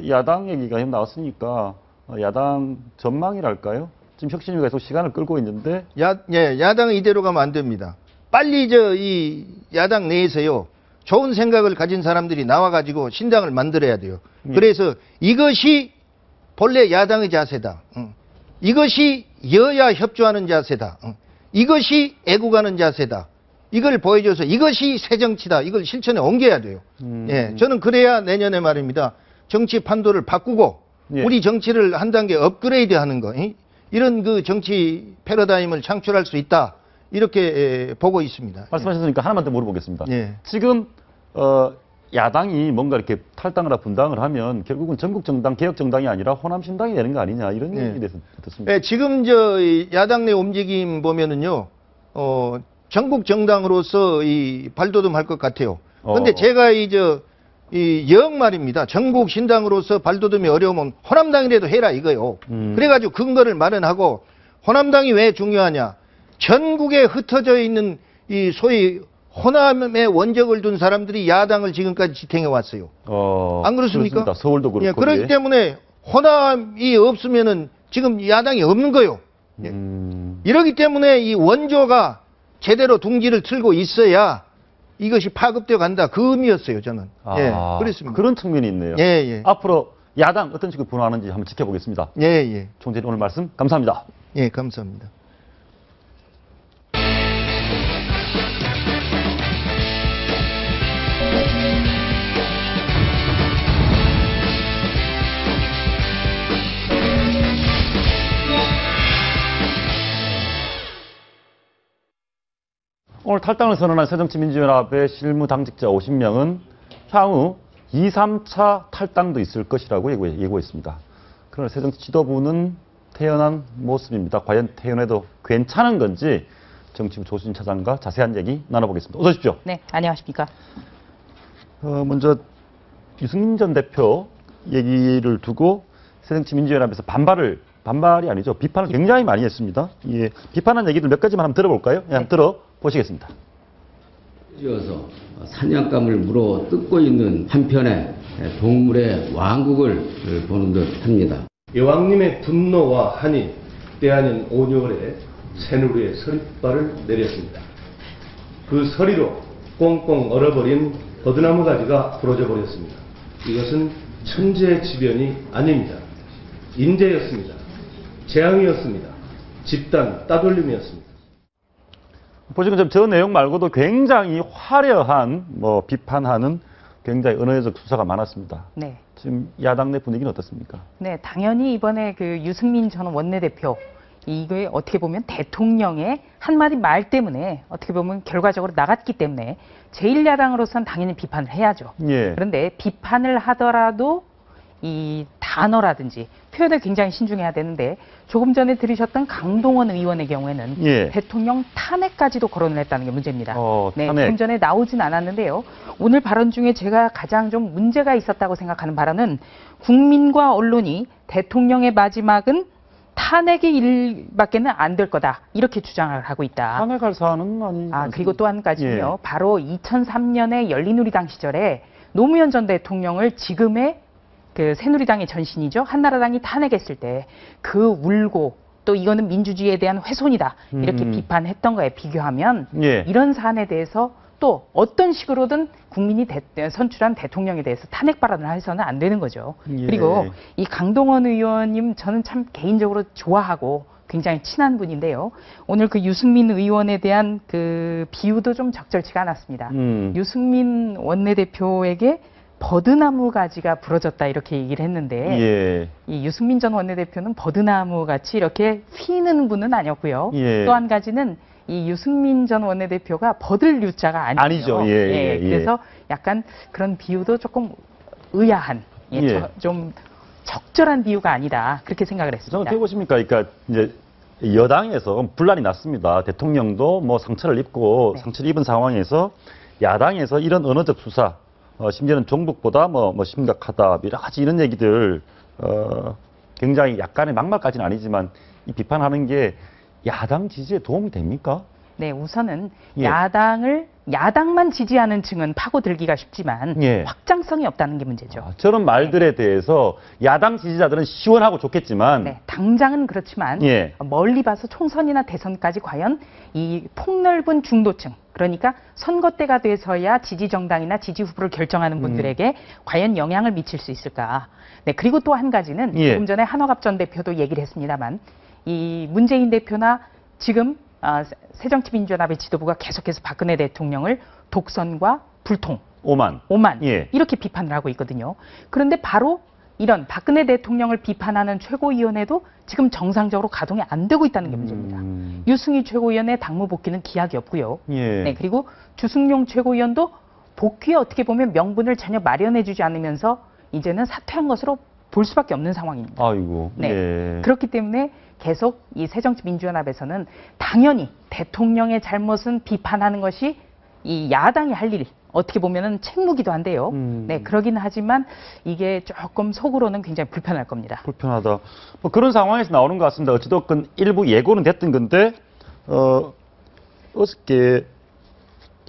야당 얘기가 지금 나왔으니까 야당 전망이랄까요? 지금 혁신위가 계속 시간을 끌고 있는데 야당은 이대로 가면 안 됩니다. 빨리 이 야당 내에서요 좋은 생각을 가진 사람들이 나와가지고 신당을 만들어야 돼요. 그래서 이것이 본래 야당의 자세다. 이것이 여야 협조하는 자세다. 이것이 애국하는 자세다. 이걸 보여줘서 이것이 새 정치다. 이걸 실천에 옮겨야 돼요. 저는 그래야 내년에 말입니다. 정치 판도를 바꾸고 우리 정치를 한 단계 업그레이드하는 거. 이런 그 정치 패러다임을 창출할 수 있다. 이렇게 보고 있습니다. 말씀하셨으니까 하나만 더 물어보겠습니다. 지금 야당이 뭔가 이렇게 탈당을 하고 분당을 하면 결국은 전국 정당, 개혁 정당이 아니라 호남 신당이 되는 거 아니냐 이런 얘기에 대해서 어떻습니까? 지금 야당 내 움직임 보면은요, 전국 정당으로서 발돋움할 것 같아요. 그런데 제가 영 말입니다. 전국 신당으로서 발돋움이 어려우면 호남당이라도 해라 이거요. 그래가지고 근거를 마련하고 호남당이 왜 중요하냐? 전국에 흩어져 있는 소위 호남에 원적을 둔 사람들이 야당을 지금까지 지탱해 왔어요. 안 그렇습니까? 그렇습니다. 서울도 그렇고. 예, 그렇기 예. 때문에 호남이 없으면은 지금 야당이 없는 거요. 예. 이러기 때문에 이 원조가 제대로 둥지를 틀고 있어야 이것이 파급되어 간다. 그 의미였어요, 저는. 예, 그렇습니다. 그런 측면이 있네요. 예, 예. 앞으로 야당 어떤 식으로 분화하는지 한번 지켜보겠습니다. 예, 예. 총재님 오늘 말씀 감사합니다. 예, 감사합니다. 오늘 탈당을 선언한 새정치민주연합의 실무 당직자 50명은 향후 2, 3차 탈당도 있을 것이라고 예고했습니다. 그러나 새정치 지도부는 태연한 모습입니다. 과연 태연해도 괜찮은 건지 정치부 조수진 차장과 자세한 얘기 나눠보겠습니다. 어서 오십시오. 네, 안녕하십니까. 먼저 유승민 전 대표 얘기를 두고 새정치민주연합에서 반발이 아니죠. 비판을 굉장히 많이 했습니다. 예, 비판한 얘기들 몇 가지만 한번 들어볼까요? 예, 한번 들어보시겠습니다. 이어서 사냥감을 물어 뜯고 있는 한편에 동물의 왕국을 보는 듯 합니다. 여왕님의 분노와 한이 때아닌 5개월에 새누리의 서리발을 내렸습니다. 그 서리로 꽁꽁 얼어버린 버드나무 가지가 부러져 버렸습니다. 이것은 천재지변이 아닙니다. 인재였습니다. 재앙이었습니다. 집단 따돌림이었습니다. 보시면 저 내용 말고도 굉장히 화려한 비판하는 굉장히 언어적 수사가 많았습니다. 네. 지금 야당 내 분위기는 어떻습니까? 네, 당연히 이번에 그 유승민 전 원내대표 이게 어떻게 보면 대통령의 한마디 말 때문에 어떻게 보면 결과적으로 나갔기 때문에 제1야당으로서는 당연히 비판을 해야죠. 예. 그런데 비판을 하더라도 이 단어라든지 표현을 굉장히 신중해야 되는데 조금 전에 들으셨던 강동원 의원의 경우에는 예. 대통령 탄핵까지도 거론을 했다는 게 문제입니다. 네, 탄핵. 조금 전에 나오진 않았는데요. 오늘 발언 중에 제가 가장 좀 문제가 있었다고 생각하는 발언은 국민과 언론이 대통령의 마지막은 탄핵의 일밖에는 안 될 거다 이렇게 주장을 하고 있다. 탄핵할 사안은 아니. 그리고 또 한 가지는요. 예. 바로 2003년에 열린우리당 시절에 노무현 전 대통령을 지금의 그 새누리당의 전신이죠. 한나라당이 탄핵했을 때 그 울고 또 이거는 민주주의에 대한 훼손이다. 이렇게 비판했던 거에 비교하면 예. 이런 사안에 대해서 또 어떤 식으로든 국민이 선출한 대통령에 대해서 탄핵 발언을 해서는 안 되는 거죠. 예. 그리고 이 강동원 의원님 저는 참 개인적으로 좋아하고 굉장히 친한 분인데요. 오늘 그 유승민 의원에 대한 그 비유도 좀 적절치가 않았습니다. 유승민 원내대표에게 버드나무 가지가 부러졌다 이렇게 얘기를 했는데 예. 이 유승민 전 원내대표는 버드나무 같이 이렇게 휘는 분은 아니었고요. 예. 또 한 가지는 이 유승민 전 원내대표가 버들 유자가 아니에요. 아니죠. 예. 그래서 약간 그런 비유도 조금 의아한, 예. 좀 적절한 비유가 아니다 그렇게 생각을 저는 했습니다. 어떻게 보십니까? 그러니까 이제 여당에서 분란이 났습니다. 대통령도 상처를 입고 네. 상처를 입은 상황에서 야당에서 이런 언어적 수사, 심지어는 종북보다 심각하다, 여러 가지 이런 얘기들, 굉장히 약간의 막말까지는 아니지만 이 비판하는 게 야당 지지에 도움이 됩니까? 네, 우선은 예. 야당만 지지하는 층은 파고들기가 쉽지만 예. 확장성이 없다는 게 문제죠. 저런 말들에 대해서 야당 지지자들은 시원하고 좋겠지만 네, 당장은 그렇지만 예. 멀리 봐서 총선이나 대선까지 과연 이 폭넓은 중도층, 그러니까 선거 때가 돼서야 지지 정당이나 지지 후보를 결정하는 분들에게 과연 영향을 미칠 수 있을까? 네, 그리고 또 한 가지는 예. 조금 전에 한화갑 전 대표도 얘기를 했습니다만 이 문재인 대표나 지금 새정치민주연합의 지도부가 계속해서 박근혜 대통령을 독선과 불통, 오만 예. 이렇게 비판을 하고 있거든요. 그런데 바로 이런 박근혜 대통령을 비판하는 최고위원회도 지금 정상적으로 가동이 안 되고 있다는 게 문제입니다. 유승희 최고위원의 당무 복귀는 기약이 없고요. 예. 네, 그리고 주승용 최고위원도 복귀에 어떻게 보면 명분을 전혀 마련해주지 않으면서 이제는 사퇴한 것으로 볼 수밖에 없는 상황입니다. 아이고. 네. 예. 그렇기 때문에 계속 이 새정치민주연합에서는 당연히 대통령의 잘못은 비판하는 것이 이 야당이 할 일, 어떻게 보면은 책무기도 한데요. 네, 그러긴 하지만 이게 조금 속으로는 굉장히 불편할 겁니다. 불편하다. 그런 상황에서 나오는 것 같습니다. 어찌됐건 일부 예고는 됐던 건데, 어저께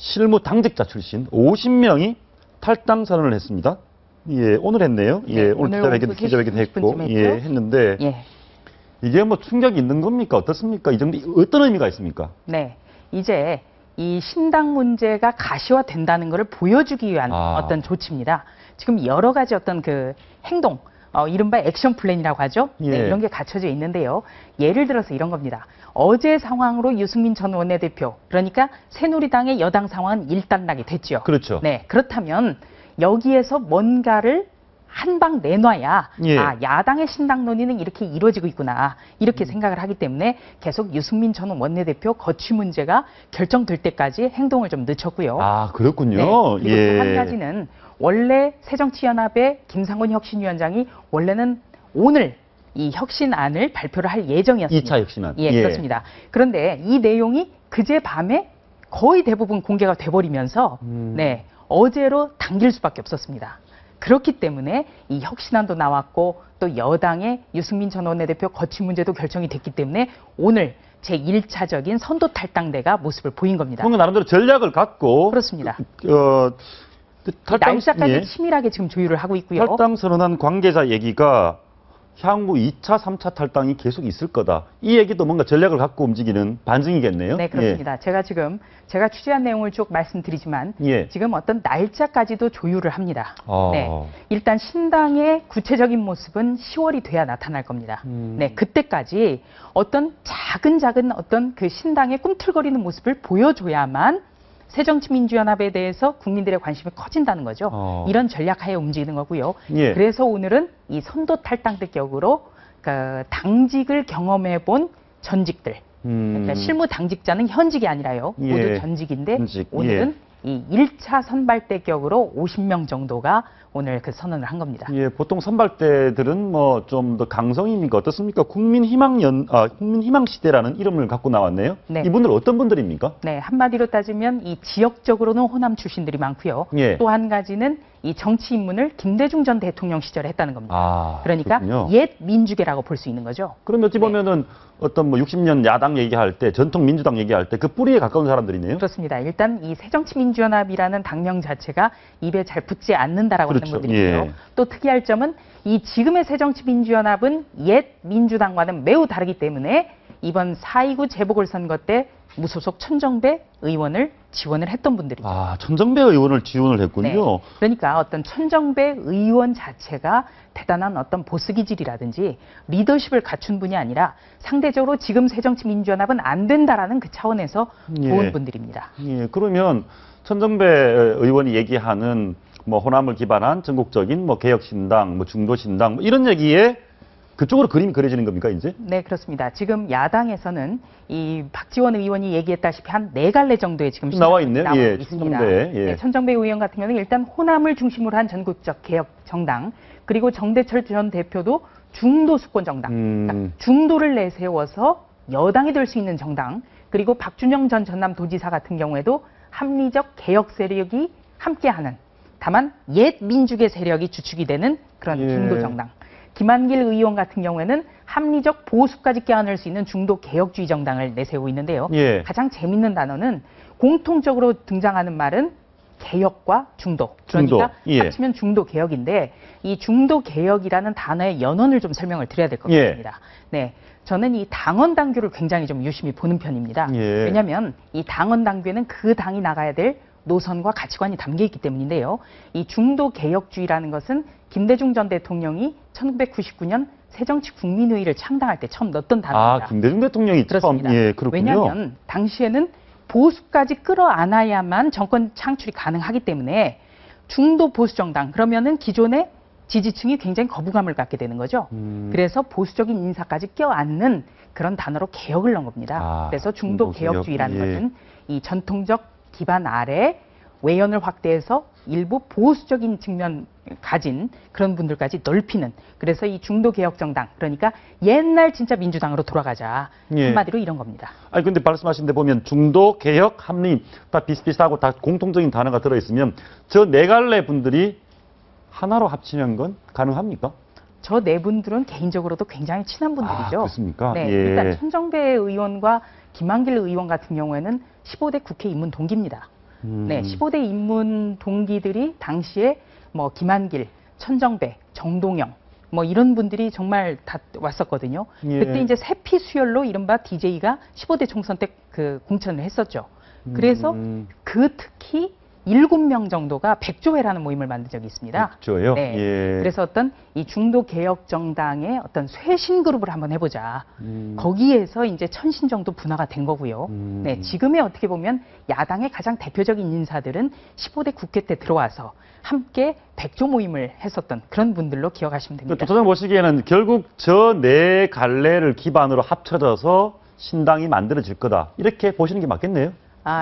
실무 당직자 출신 50명이 탈당 선언을 했습니다. 예, 오늘 했네요. 예, 네, 오늘 오늘 기자회견 했고, 30분쯤 예, 했죠? 했는데 예. 이게 뭐 충격이 있는 겁니까? 어떻습니까? 이 정도 어떤 의미가 있습니까? 네. 이제 이 신당 문제가 가시화된다는 것을 보여주기 위한 어떤 조치입니다. 지금 여러 가지 어떤 그 행동, 이른바 액션 플랜이라고 하죠. 예. 네, 이런 게 갖춰져 있는데요. 예를 들어서 이런 겁니다. 어제 상황으로 유승민 전 원내대표, 그러니까 새누리당의 여당 상황은 일단락이 됐죠. 그렇죠. 네. 그렇다면 여기에서 뭔가를 한 방 내놔야 예. 아, 야당의 신당 논의는 이렇게 이루어지고 있구나 이렇게 생각을 하기 때문에 계속 유승민 전 원내대표 거취 문제가 결정될 때까지 행동을 좀 늦췄고요. 아, 그렇군요. 네. 그리고 예. 또 한 가지는 원래 새정치연합의 김상곤 혁신위원장이 원래는 오늘 이 혁신안을 발표를 할 예정이었습니다. 2차 혁신안. 예, 그렇습니다. 그런데 이 내용이 그제 밤에 거의 대부분 공개가 돼버리면서 네, 어제로 당길 수밖에 없었습니다. 그렇기 때문에 이 혁신안도 나왔고 또 여당의 유승민 전 원내대표 거취 문제도 결정이 됐기 때문에 오늘 제1차적인 선도 탈당대가 모습을 보인 겁니다. 그러면 나름대로 전략을 갖고 그렇습니다. 탈당, 날짜까지 예. 치밀하게 지금 조율을 하고 있고요. 탈당 선언한 관계자 얘기가 향후 2차, 3차 탈당이 계속 있을 거다. 이 얘기도 뭔가 전략을 갖고 움직이는 반증이겠네요. 네, 그렇습니다. 제가 취재한 내용을 쭉 말씀드리지만 예. 지금 어떤 날짜까지도 조율을 합니다. 아. 네, 일단 신당의 구체적인 모습은 10월이 돼야 나타날 겁니다. 네, 그때까지 어떤 작은 어떤 그 신당의 꿈틀거리는 모습을 보여줘야만 새정치민주연합에 대해서 국민들의 관심이 커진다는 거죠. 이런 전략하에 움직이는 거고요. 예. 그래서 오늘은 이 선도 탈당대 격으로 그 당직을 경험해본 전직들, 그러니까 실무 당직자는 현직이 아니라요. 예. 모두 전직인데 전직, 오늘은 이 1차 선발대 격으로 50명 정도가 오늘 그 선언을 한 겁니다. 예, 보통 선발대들은 뭐 좀 더 강성입니까? 어떻습니까? 국민희망 시대라는 이름을 갖고 나왔네요. 네. 이분들 어떤 분들입니까? 네, 한마디로 따지면 이 지역적으로는 호남 출신들이 많고요. 예. 또 한 가지는 이 정치 입문을 김대중 전 대통령 시절에 했다는 겁니다. 아, 그러니까 그렇군요. 옛 민주계라고 볼 수 있는 거죠. 그럼 어찌 보면은 어떤 뭐 60년 야당 얘기할 때, 전통 민주당 얘기할 때 그 뿌리에 가까운 사람들이네요. 그렇습니다. 일단 이 새정치민주연합이라는 당명 자체가 입에 잘 붙지 않는다라고 그렇죠. 하는 분들이고요. 예. 또 특이할 점은 이 지금의 새정치민주연합은 옛 민주당과는 매우 다르기 때문에 이번 4.29 재보궐선거 때 무소속 천정배 의원을 지원을 했던 분들입니다. 아, 천정배 의원을 지원을 했군요. 네. 그러니까 어떤 천정배 의원 자체가 대단한 어떤 보스 기질이라든지 리더십을 갖춘 분이 아니라 상대적으로 지금 새정치민주연합은 안 된다라는 그 차원에서 도운 예. 분들입니다. 예, 그러면 천정배 의원이 얘기하는 뭐 호남을 기반한 전국적인 뭐 개혁신당, 뭐 중도신당 뭐 이런 얘기에 그쪽으로 그림이 그려지는 겁니까, 이제? 네, 그렇습니다. 지금 야당에서는 이 박지원 의원이 얘기했다시피 한 4갈래 정도의 지금 나와 있네요. 나와 예, 있습니다. 천정배, 예. 네, 천정배 의원 같은 경우는 일단 호남을 중심으로 한 전국적 개혁 정당, 그리고 정대철 전 대표도 중도 수권 정당, 그러니까 중도를 내세워서 여당이 될 수 있는 정당, 그리고 박준영 전 전남도지사 같은 경우에도 합리적 개혁 세력이 함께하는, 다만 옛 민주계 세력이 주축이 되는 그런 예. 중도 정당. 김한길 의원 같은 경우에는 합리적 보수까지 껴안을 수 있는 중도 개혁주의 정당을 내세우고 있는데요. 예. 가장 재밌는 단어는 공통적으로 등장하는 말은 개혁과 중도. 중도, 그러니까 예. 합치면 중도 개혁인데 이 중도 개혁이라는 단어의 연원을 좀 설명을 드려야 될 것 예. 같습니다. 네. 저는 이 당원 당규를 굉장히 좀 유심히 보는 편입니다. 예. 왜냐하면 이 당원 당규에는 그 당이 나가야 될 노선과 가치관이 담겨 있기 때문인데요. 이 중도 개혁주의라는 것은 김대중 전 대통령이 1999년 새정치국민회의를 창당할 때 처음 넣었던 단어입니다. 아, 김대중 대통령이 그렇습니다. 처음, 예, 그렇군요. 왜냐하면 당시에는 보수까지 끌어안아야만 정권 창출이 가능하기 때문에 중도 보수 정당 그러면은 기존의 지지층이 굉장히 거부감을 갖게 되는 거죠. 그래서 보수적인 인사까지 껴안는 그런 단어로 개혁을 넣은 겁니다. 아, 그래서 중도 중도 개혁, 개혁주의라는 예. 것은 이 전통적 기반 아래 외연을 확대해서 일부 보수적인 측면 가진 그런 분들까지 넓히는, 그래서 이 중도 개혁 정당, 그러니까 옛날 진짜 민주당으로 돌아가자. 예. 한마디로 이런 겁니다. 아니 근데 말씀하신 데 보면 중도, 개혁, 합리 다 비슷비슷하고 다 공통적인 단어가 들어있으면 저 4갈래 분들이 하나로 합치는 건 가능합니까? 저 네 분들은 개인적으로도 굉장히 친한 분들이죠. 아, 그렇습니까? 네, 예. 일단 천정배 의원과 김한길 의원 같은 경우에는 15대 국회 입문 동기입니다. 네, 15대 인문 동기들이 당시에 뭐 김한길, 천정배, 정동영 뭐 이런 분들이 정말 다 왔었거든요. 예. 그때 이제 세피 수혈로 이른바 DJ가 15대 총선 때 그 공천을 했었죠. 그래서 그 특히 7명 정도가 백조회라는 모임을 만든 적이 있습니다. 백조요? 네. 예. 그래서 어떤 이 중도 개혁 정당의 어떤 쇄신 그룹을 한번 해보자. 거기에서 이제 1000신 정도 분화가 된 거고요. 네, 지금의 어떻게 보면 야당의 가장 대표적인 인사들은 15대 국회 때 들어와서 함께 백조 모임을 했었던 그런 분들로 기억하시면 됩니다. 도처장 보시기에는 결국 저 네 갈래를 기반으로 합쳐져서 신당이 만들어질 거다. 이렇게 보시는 게 맞겠네요.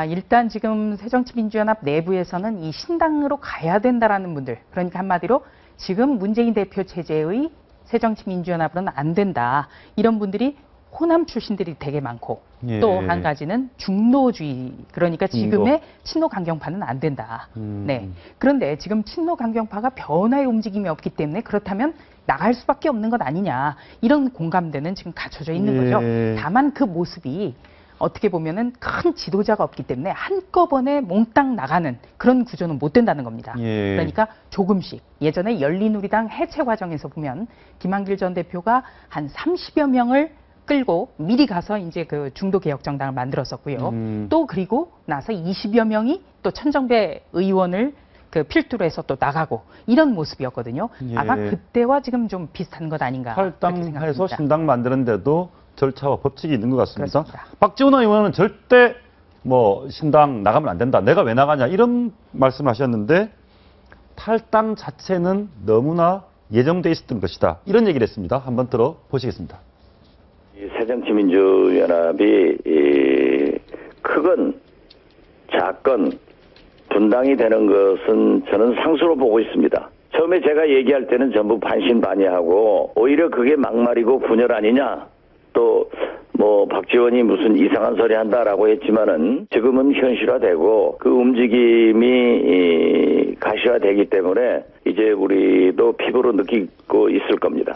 일단 지금 새정치민주연합 내부에서는 이 신당으로 가야 된다라는 분들, 그러니까 한마디로 지금 문재인 대표 체제의 새정치민주연합으로는 안 된다. 이런 분들이 호남 출신들이 되게 많고 예. 또 한 가지는 중도주의, 그러니까 지금의 친노 강경파는 안 된다. 네. 그런데 지금 친노 강경파가 변화의 움직임이 없기 때문에 그렇다면 나갈 수밖에 없는 것 아니냐. 이런 공감대는 지금 갖춰져 있는 예. 거죠. 다만 그 모습이 어떻게 보면은 큰 지도자가 없기 때문에 한꺼번에 몽땅 나가는 그런 구조는 못 된다는 겁니다. 예. 그러니까 조금씩 예전에 열린우리당 해체 과정에서 보면 김한길 전 대표가 한 30여 명을 끌고 미리 가서 이제 그 중도 개혁 정당을 만들었었고요. 또 그리고 나서 20여 명이 또 천정배 의원을 그 필두로 해서 또 나가고 이런 모습이었거든요. 예. 아마 그때와 지금 좀 비슷한 것 아닌가 그렇게 탈당해서 생각합니다. 신당 만드는데도 절차와 법칙이 있는 것 같습니다. 그렇습니다. 박지원 의원은 절대 뭐 신당 나가면 안 된다. 내가 왜 나가냐 이런 말씀하셨는데 탈당 자체는 너무나 예정돼 있었던 것이다. 이런 얘기를 했습니다. 한번 들어보시겠습니다. 이 새정치민주연합이 크건 작건 분당이 되는 것은 저는 상수로 보고 있습니다. 처음에 제가 얘기할 때는 전부 반신반의하고 오히려 그게 막말이고 분열 아니냐. 또 뭐 박지원이 무슨 이상한 소리 한다라고 했지만은 지금은 현실화되고 그 움직임이 가시화되기 때문에 이제 우리도 피부로 느끼고 있을 겁니다.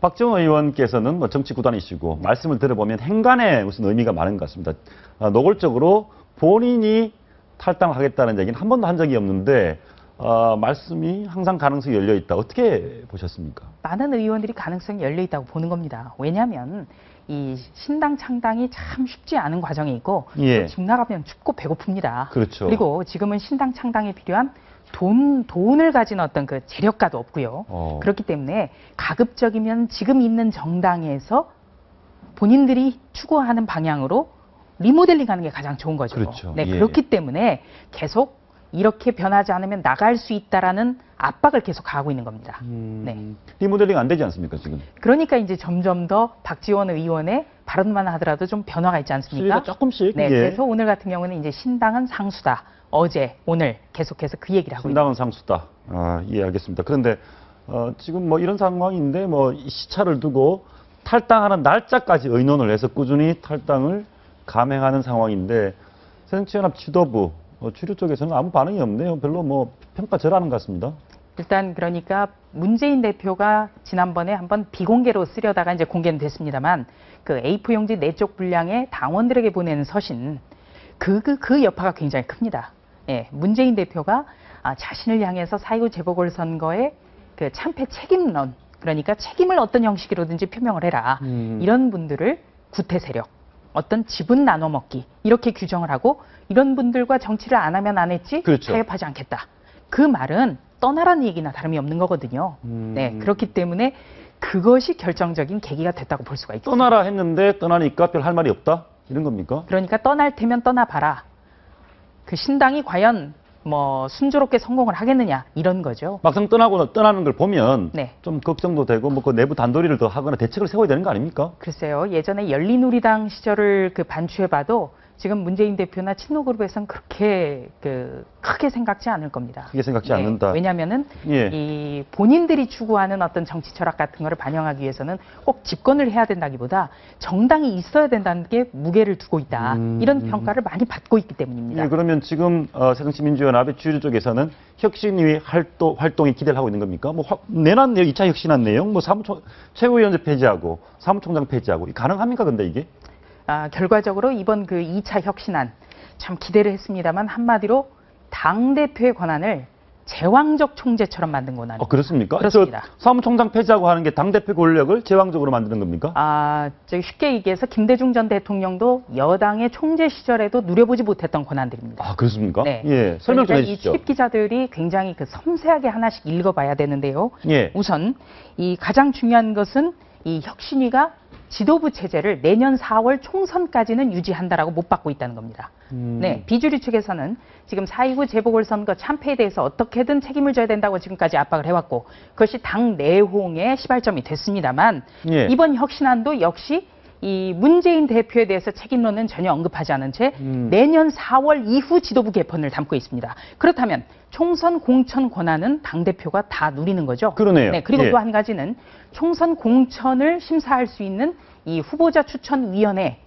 박지원 의원께서는 뭐 정치 구단이시고 말씀을 들어보면 행간에 무슨 의미가 많은 것 같습니다. 노골적으로 본인이 탈당하겠다는 얘기는 한 번도 한 적이 없는데 말씀이 항상 가능성이 열려 있다. 어떻게 보셨습니까? 많은 의원들이 가능성이 열려 있다고 보는 겁니다. 왜냐하면 이 신당 창당이 참 쉽지 않은 과정이고 예. 집 나가면 춥고 배고픕니다. 그렇죠. 그리고 지금은 신당 창당에 필요한 돈을 가진 어떤 그 재력가도 없고요. 그렇기 때문에 가급적이면 지금 있는 정당에서 본인들이 추구하는 방향으로 리모델링하는 게 가장 좋은 거죠. 그렇죠. 네, 예. 그렇기 때문에 계속 이렇게 변하지 않으면 나갈 수 있다라는 압박을 계속 가하고 있는 겁니다. 네. 리모델링 안 되지 않습니까 지금? 그러니까 이제 점점 더 박지원 의원의 발언만 하더라도 좀 변화가 있지 않습니까? 수위가 조금씩. 네, 예. 그래서 오늘 같은 경우는 이제 신당은 상수다. 어제, 오늘 계속해서 그 얘기를 하고 있습니다. 신당은 상수다. 예, 알겠습니다. 그런데 지금 뭐 이런 상황인데 뭐 시차를 두고 탈당하는 날짜까지 의논을 해서 꾸준히 탈당을 감행하는 상황인데 새정치연합 지도부 주류 쪽에서는 아무 반응이 없네요. 별로 뭐 평가절하는 것 같습니다. 일단 그러니까 문재인 대표가 지난번에 한번 비공개로 쓰려다가 이제 공개는 됐습니다만 그 A4 용지 4쪽 분량의 당원들에게 보내는 서신 그 여파가 굉장히 큽니다. 예, 문재인 대표가 자신을 향해서 4.19 재보궐선거의 그 참패 책임론, 그러니까 책임을 어떤 형식으로든지 표명을 해라. 이런 분들을 구태 세력, 어떤 지분 나눠 먹기 이렇게 규정을 하고 이런 분들과 정치를 안 하면 안 했지 그렇죠. 타협하지 않겠다. 그 말은 떠나라는 얘기나 다름이 없는 거거든요. 네, 그렇기 때문에 그것이 결정적인 계기가 됐다고 볼 수가 있습니다. 떠나라 했는데 떠나니까 별 할 말이 없다? 이런 겁니까? 그러니까 떠날 테면 떠나봐라. 그 신당이 과연 뭐 순조롭게 성공을 하겠느냐 이런 거죠. 막상 떠나는 걸 보면 네. 좀 걱정도 되고 뭐 그 내부 단도리를 더 하거나 대책을 세워야 되는 거 아닙니까? 글쎄요. 예전에 열린우리당 시절을 그 반추해봐도 지금 문재인 대표나 친노그룹에서는 그렇게 크게 생각지 않을 겁니다. 크게 생각지 않는다. 왜냐하면은 예. 이 본인들이 추구하는 어떤 정치 철학 같은 거를 반영하기 위해서는 꼭 집권을 해야 된다기보다 정당이 있어야 된다는 게 무게를 두고 있다. 이런 평가를 많이 받고 있기 때문입니다. 예, 그러면 지금 새정치민주연합의 주류 쪽에서는 혁신위 활동에 기대를 하고 있는 겁니까? 뭐 내놨네요. 2차 혁신안 내용, 뭐 최고위원회 폐지하고 사무총장 폐지하고 가능합니까? 근데 이게? 결과적으로 이번 그 2차 혁신안 참 기대를 했습니다만 한마디로 당대표의 권한을 제왕적 총재처럼 만든 권한입니다. 그렇습니까? 그렇습니다. 사무총장 폐지하고 하는 게 당대표 권력을 제왕적으로 만드는 겁니까? 쉽게 얘기해서 김대중 전 대통령도 여당의 총재 시절에도 누려보지 못했던 권한들입니다. 그렇습니까? 네. 예, 설명 좀 그러니까 이 해주시죠. 출입 기자들이 굉장히 섬세하게 하나씩 읽어봐야 되는데요. 예. 우선 이 가장 중요한 것은 이 혁신위가 지도부 체제를 내년 4월 총선까지는 유지한다라고 못 받고 있다는 겁니다. 네, 비주류 측에서는 지금 4.29 재보궐선거 참패에 대해서 어떻게든 책임을 져야 된다고 지금까지 압박을 해왔고 그것이 당 내홍의 시발점이 됐습니다만 예. 이번 혁신안도 역시 이 문재인 대표에 대해서 책임론은 전혀 언급하지 않은 채 내년 4월 이후 지도부 개편을 담고 있습니다. 그렇다면 총선 공천 권한은 당대표가 다 누리는 거죠. 그러네요. 네, 그리고 예. 또 한 가지는 총선 공천을 심사할 수 있는 이 후보자 추천위원회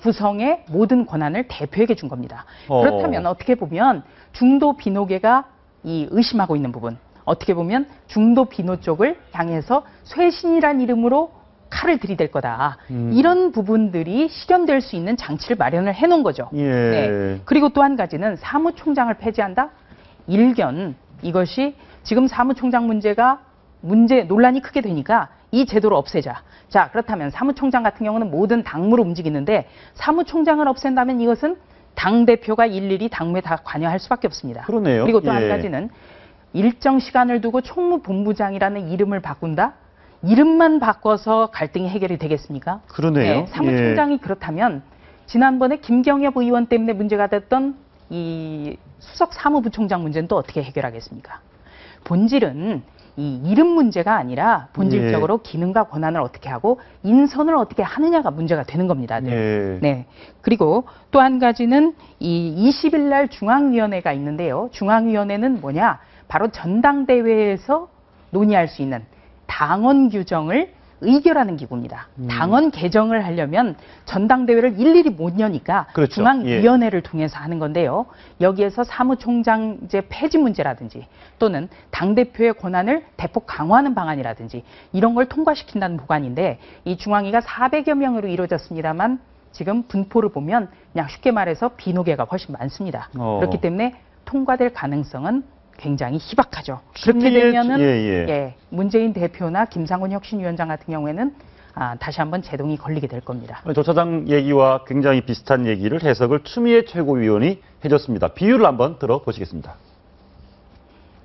구성의 모든 권한을 대표에게 준 겁니다. 그렇다면 어떻게 보면 중도 비노계가 이 의심하고 있는 부분, 어떻게 보면 중도 비노 쪽을 향해서 쇄신이란 이름으로 칼을 들이댈 거다. 이런 부분들이 실현될 수 있는 장치를 마련을 해놓은 거죠. 예. 네. 그리고 또 한 가지는 사무총장을 폐지한다? 일견 이것이 지금 사무총장 논란이 크게 되니까 이 제도를 없애자. 자, 그렇다면 사무총장 같은 경우는 모든 당무로 움직이는데 사무총장을 없앤다면 이것은 당대표가 일일이 당무에 다 관여할 수밖에 없습니다. 그러네요. 그리고 또 한 예. 가지는 일정 시간을 두고 총무본부장이라는 이름을 바꾼다? 이름만 바꿔서 갈등이 해결이 되겠습니까? 그러네요. 네, 사무총장이 그렇다면 지난번에 김경엽 의원 때문에 문제가 됐던 이 수석 사무부총장 문제는 또 어떻게 해결하겠습니까? 본질은 이 이름 문제가 아니라 본질적으로 기능과 권한을 어떻게 하고 인선을 어떻게 하느냐가 문제가 되는 겁니다. 네. 그리고 또 한 가지는 이 20일 날 중앙위원회가 있는데요. 중앙위원회는 뭐냐? 바로 전당대회에서 논의할 수 있는 당원 규정을 의결하는 기구입니다. 당원 개정을 하려면 전당대회를 일일이 못 여니까 그렇죠. 중앙위원회를 통해서 하는 건데요. 여기에서 사무총장제 폐지 문제라든지 또는 당대표의 권한을 대폭 강화하는 방안이라든지 이런 걸 통과시킨다는 보관인데 이 중앙위가 400여 명으로 이루어졌습니다만 지금 분포를 보면 그냥 쉽게 말해서 비노계가 훨씬 많습니다. 그렇기 때문에 통과될 가능성은 굉장히 희박하죠. 그렇게 되면은 문재인 대표나 김상곤 혁신위원장 같은 경우에는 다시 한번 제동이 걸리게 될 겁니다. 조 차장 얘기와 굉장히 비슷한 얘기를 해석을 추미애 최고위원이 해줬습니다. 비유를 한번 들어보시겠습니다.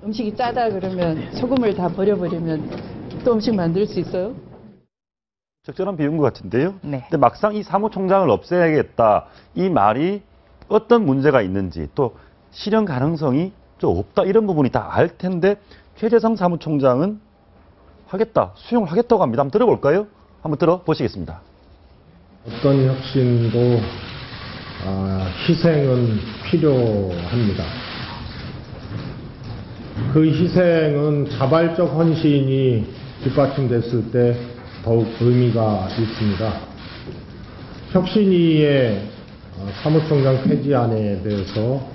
음식이 짜다 그러면 소금을 다 버려버리면 또 음식 만들 수 있어요? 적절한 비유인 것 같은데요. 네. 근데 막상 이 사무총장을 없애야겠다 이 말이 어떤 문제가 있는지 또 실현 가능성이 좀 없다 이런 부분이 다 알 텐데 최재성 사무총장은 하겠다 수용을 하겠다고 합니다. 한번 들어볼까요? 한번 들어보시겠습니다. 어떤 혁신도 희생은 필요합니다. 그 희생은 자발적 헌신이 뒷받침됐을 때 더욱 의미가 있습니다. 혁신위의 사무총장 폐지안에 대해서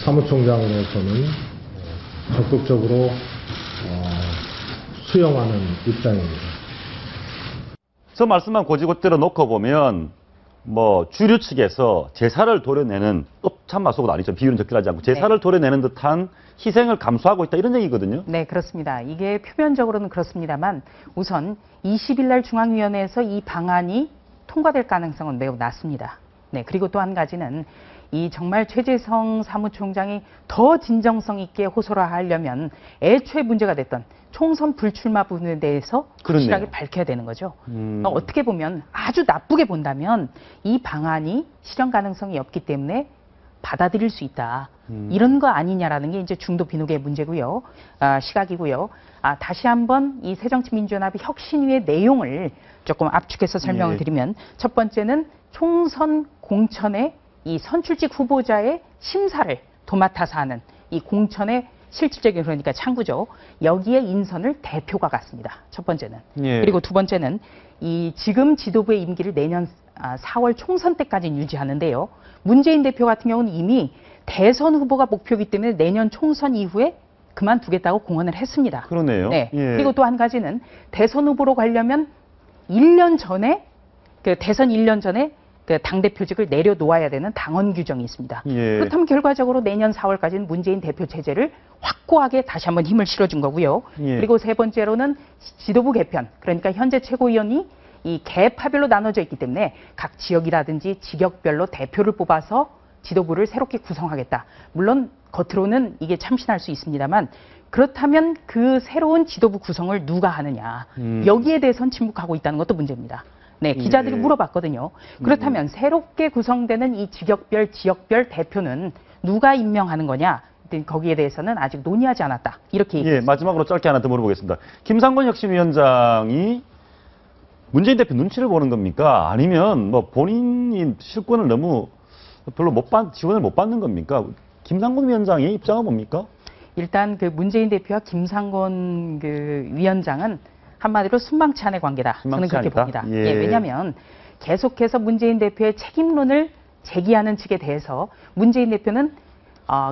사무총장으로서는 적극적으로 수용하는 입장입니다. 저 말씀만 고지고대로 놓고 보면 뭐 주류 측에서 제사를 도려내는 참마 속은 아니죠. 비유는 적절하지 않고 제사를 도려내는 듯한 희생을 감수하고 있다 이런 얘기거든요. 네, 그렇습니다. 이게 표면적으로는 그렇습니다만 우선 20일 날 중앙위원회에서 이 방안이 통과될 가능성은 매우 낮습니다. 네, 그리고 또 한 가지는 이 정말 최재성 사무총장이 더 진정성 있게 호소를 하려면 애초에 문제가 됐던 총선 불출마 부분에 대해서 확실하게 밝혀야 되는 거죠. 어떻게 보면 아주 나쁘게 본다면 이 방안이 실현 가능성이 없기 때문에 받아들일 수 있다. 이런 거 아니냐라는 게 이제 중도 비노계의 문제고요. 시각이고요. 다시 한번 이 새정치민주연합의 혁신위의 내용을 조금 압축해서 설명을 드리면 첫 번째는 총선 공천의 이 선출직 후보자의 심사를 도맡아서 하는 이 공천의 실질적인 그러니까 창구죠. 여기에 인선을 대표가 갖습니다. 첫 번째는. 그리고 두 번째는 이 지금 지도부의 임기를 내년 4월 총선 때까지 유지하는데요. 문재인 대표 같은 경우는 이미 대선 후보가 목표이기 때문에 내년 총선 이후에 그만두겠다고 공언을 했습니다. 그러네요. 네. 그리고 또 한 가지는 대선 후보로 가려면 1년 전에 대선 1년 전에 그 당대표직을 내려놓아야 되는 당원 규정이 있습니다. 예. 그렇다면 결과적으로 내년 4월까지는 문재인 대표 체제를 확고하게 다시 한번 힘을 실어준 거고요. 예. 그리고 세 번째로는 지도부 개편, 그러니까 현재 최고위원이 이 계파별로 나눠져 있기 때문에 각 지역이라든지 직역별로 대표를 뽑아서 지도부를 새롭게 구성하겠다. 물론 겉으로는 이게 참신할 수 있습니다만 그렇다면 그 새로운 지도부 구성을 누가 하느냐. 여기에 대해서는 침묵하고 있다는 것도 문제입니다. 네, 기자들이 물어봤거든요. 그렇다면 새롭게 구성되는 이 직역별, 지역별 대표는 누가 임명하는 거냐? 거기에 대해서는 아직 논의하지 않았다. 이렇게 얘기했습니다. 예, 마지막으로 짧게 하나 더 물어보겠습니다. 김상곤 혁신위원장이 문재인 대표 눈치를 보는 겁니까? 아니면 뭐 본인이 실권을 너무 별로 지원을 못 받는 겁니까? 김상곤 위원장의 입장은 뭡니까? 일단 그 문재인 대표와 김상곤 그 위원장은 한마디로 순방치 않의 관계다. 저는 그렇게 봅니다. 예, 왜냐하면 계속해서 문재인 대표의 책임론을 제기하는 측에 대해서 문재인 대표는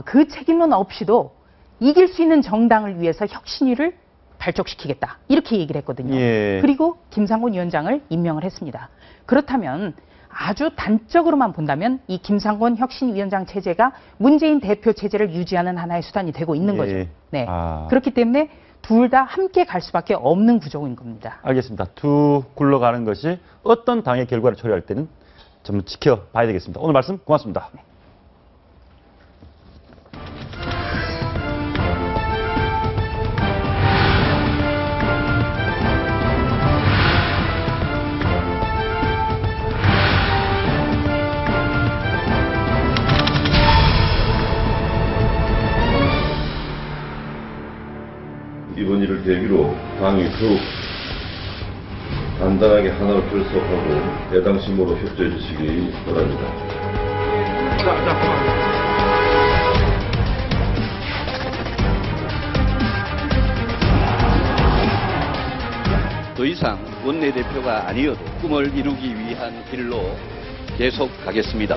그 책임론 없이도 이길 수 있는 정당을 위해서 혁신위를 발족시키겠다. 이렇게 얘기를 했거든요. 예. 그리고 김상곤 위원장을 임명을 했습니다. 그렇다면 아주 단적으로만 본다면 이 김상곤 혁신위원장 체제가 문재인 대표 체제를 유지하는 하나의 수단이 되고 있는 거죠. 네. 그렇기 때문에 둘 다 함께 갈 수밖에 없는 구조인 겁니다. 알겠습니다. 두 굴러가는 것이 어떤 당의 결과를 초래할 때는 좀 지켜봐야 되겠습니다. 오늘 말씀 고맙습니다. 네. 이번 일을 계기로 당이 더욱 단단하게 하나로 결속하고 애당심으로 협조해 주시기 바랍니다. 더 이상 원내대표가 아니어도 꿈을 이루기 위한 길로 계속 가겠습니다.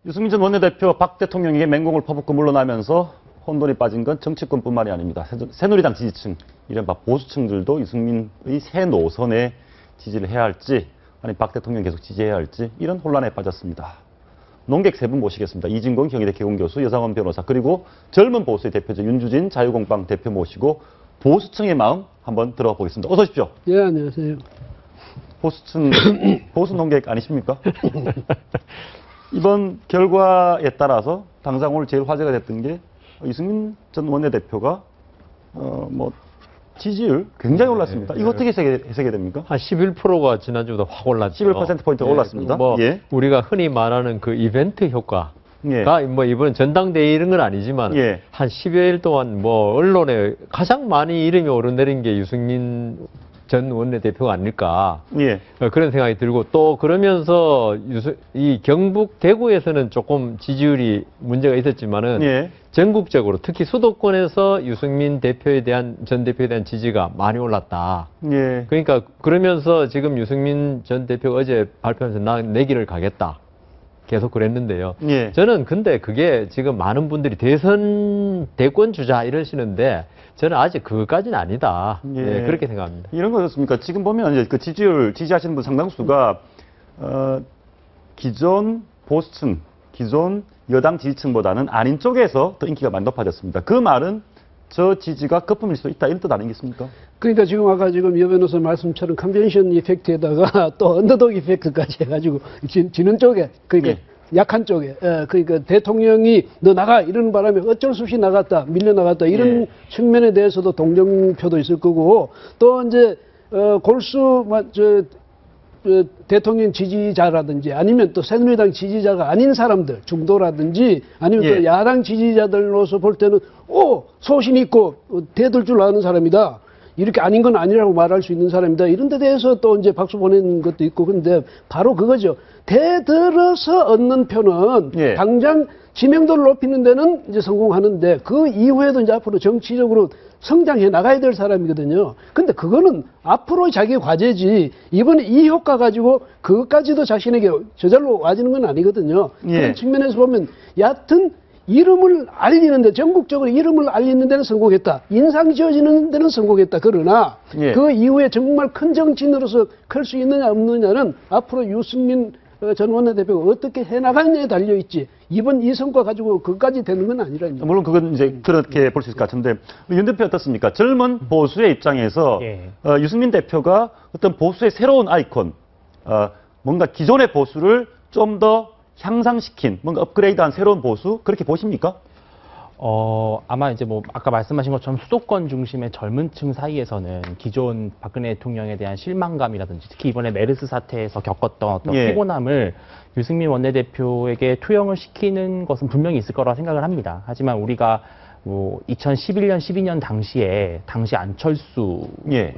유승민 전 원내대표 박 대통령에게 맹공을 퍼붓고 물러나면서 혼돈이 빠진 건 정치권뿐만이 아닙니다. 새누리당 지지층, 이른바 보수층들도 유승민의 새 노선에 지지를 해야 할지 아니 박 대통령 계속 지지해야 할지 이런 혼란에 빠졌습니다. 논객 세 분 모시겠습니다. 이진공 경희대 개공교수, 여상원 변호사, 그리고 젊은 보수의 대표죠. 윤주진 자유공방 대표 모시고 보수층의 마음 한번 들어보겠습니다. 어서 오십시오. 예, 안녕하세요. 보수층, 보수 논객 아니십니까? 이번 결과에 따라서 당장 오늘 제일 화제가 됐던 게 유승민 전 원내대표가 지지율 굉장히 올랐습니다. 이거 어떻게 해석이 됩니까? 한 11%가 지난주보다 확 올랐죠. 11%포인트가 올랐습니다. 우리가 흔히 말하는 그 이벤트 효과가 이번 전당대회 이런 건 아니지만 한 10여일 동안 언론에 가장 많이 이름이 오르내린 게 유승민 전 원내대표가 아닐까 그런 생각이 들고 또 그러면서 이 경북 대구에서는 조금 지지율이 문제가 있었지만은 전국적으로 특히 수도권에서 유승민 전 대표에 대한 지지가 많이 올랐다. 그러니까 그러면서 지금 유승민 전 대표가 어제 발표하면서 나 내 길을 가겠다. 계속 그랬는데요. 저는 근데 그게 지금 많은 분들이 대권 주자 이러시는데 저는 아직 그것까지는 아니다. 그렇게 생각합니다. 이런 거 어떻습니까? 지금 보면 이제 그 지지하시는 분 상당수가 기존 보수층, 기존 여당 지지층보다는 아닌 쪽에서 더 인기가 많이 높아졌습니다. 그 말은 저 지지가 거품일 수 있다 이런 뜻 아니겠습니까? 그러니까 지금 아까 여 변호사 말씀처럼 컨벤션 이펙트에다가 또 언더독 이펙트까지 해가지고 지는 쪽에 그러니까 약한 쪽에 그러니까 대통령이 너 나가 이러는 바람에 어쩔 수 없이 나갔다 밀려나갔다 이런 측면에 대해서도 동정표도 있을 거고 또 이제 골수 대통령 지지자라든지 아니면 또 새누리당 지지자가 아닌 사람들 중도라든지 아니면 또 야당 지지자들로서 볼 때는 소신 있고 대들 줄 아는 사람이다 이렇게 아닌 건 아니라고 말할 수 있는 사람이다. 이런 데 대해서 또 이제 박수 보낸 것도 있고, 근데 바로 그거죠. 대들어서 얻는 표는 예. 당장 지명도를 높이는 데는 이제 성공하는데 그 이후에도 이제 앞으로 정치적으로 성장해 나가야 될 사람이거든요. 근데 그거는 앞으로 자기 과제지 이번에 이 효과 가지고 그것까지도 자신에게 저절로 와지는 건 아니거든요. 예. 그런 측면에서 보면 여하튼 이름을 알리는데 전국적으로 이름을 알리는 데는 성공했다. 인상 지어지는 데는 성공했다. 그러나 예. 그 이후에 정말 큰 정치인으로서 클 수 있느냐 없느냐는 앞으로 유승민 전 원내대표가 어떻게 해나가느냐에 달려있지. 이번 이 성과 가지고 그것까지 되는 건 아니라니까. 물론 그건 이제 그렇게 볼 수 있을 것 같은데 윤 대표 어떻습니까? 젊은 보수의 입장에서 유승민 대표가 어떤 보수의 새로운 아이콘, 뭔가 기존의 보수를 좀 더 향상시킨, 뭔가 업그레이드한 새로운 보수 그렇게 보십니까? 아마 이제 뭐 아까 말씀하신 것처럼 수도권 중심의 젊은 층 사이에서는 기존 박근혜 대통령에 대한 실망감이라든지 특히 이번에 메르스 사태에서 겪었던 어떤 피곤함을 유승민 원내대표에게 투영을 시키는 것은 분명히 있을 거라 생각을 합니다. 하지만 우리가 뭐 2011년, 12년 당시 안철수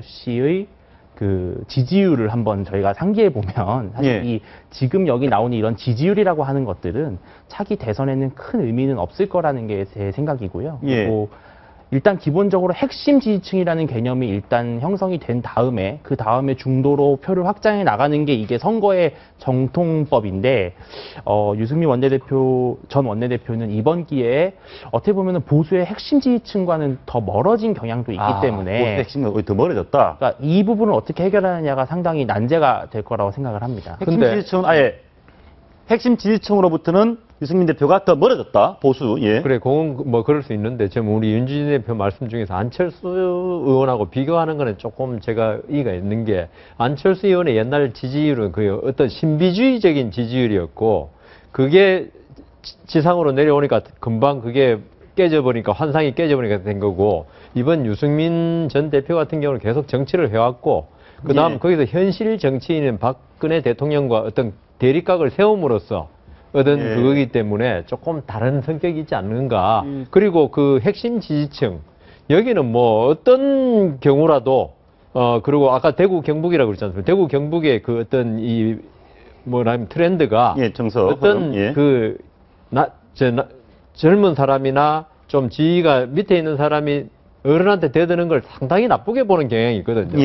씨의 그 지지율을 한번 저희가 상기해 보면 사실 이 지금 여기 나오는 이런 지지율이라고 하는 것들은 차기 대선에는 큰 의미는 없을 거라는 게 제 생각이고요. 그리고 일단 기본적으로 핵심 지지층이라는 개념이 일단 형성이 된 다음에 그 다음에 중도로 표를 확장해 나가는 게 이게 선거의 정통법인데 유승민 전 원내대표는 이번 기회에 어떻게 보면 보수의 핵심 지지층과는 더 멀어진 경향도 있기 때문에 보수의 핵심은 더 멀어졌다. 그러니까 이 부분을 어떻게 해결하느냐가 상당히 난제가 될 거라고 생각을 합니다. 핵심 지지층은 아예 핵심 지지층으로부터는 유승민 대표가 더 멀어졌다. 보수. 그래, 그건 뭐 그럴 수 있는데 지금 우리 윤진희 대표 말씀 중에서 안철수 의원하고 비교하는 거는 조금 제가 이의가 있는 게 안철수 의원의 옛날 지지율은 그 어떤 신비주의적인 지지율이었고 그게 지상으로 내려오니까 금방 그게 깨져버리니까 환상이 깨져버리니까 된 거고 이번 유승민 전 대표 같은 경우는 계속 정치를 해왔고 그 다음 거기서 현실 정치인은 박근혜 대통령과 어떤 대립각을 세움으로써 얻은 그거기 때문에 조금 다른 성격이 있지 않는가. 그리고 그 핵심 지지층 여기는 뭐 어떤 경우라도 그리고 아까 대구 경북이라고 그랬지 않습니까? 대구 경북의 그 어떤 이 뭐라면 트렌드가 어떤 그 젊은 사람이나 좀 지위가 밑에 있는 사람이 어른한테 대드는 걸 상당히 나쁘게 보는 경향이 있거든요.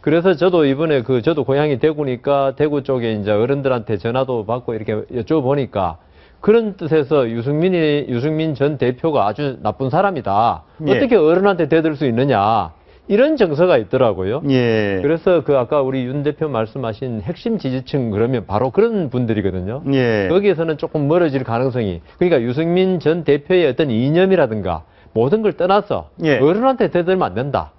그래서 저도 이번에 저도 고향이 대구니까 대구 쪽에 이제 어른들한테 전화도 받고 이렇게 여쭤보니까 그런 뜻에서 유승민 전 대표가 아주 나쁜 사람이다. 어떻게 어른한테 대들 수 있느냐. 이런 정서가 있더라고요. 그래서 아까 우리 윤 대표 말씀하신 핵심 지지층 그러면 바로 그런 분들이거든요. 거기에서는 조금 멀어질 가능성이. 그러니까 유승민 전 대표의 어떤 이념이라든가 모든 걸 떠나서 어른한테 대들면 안 된다.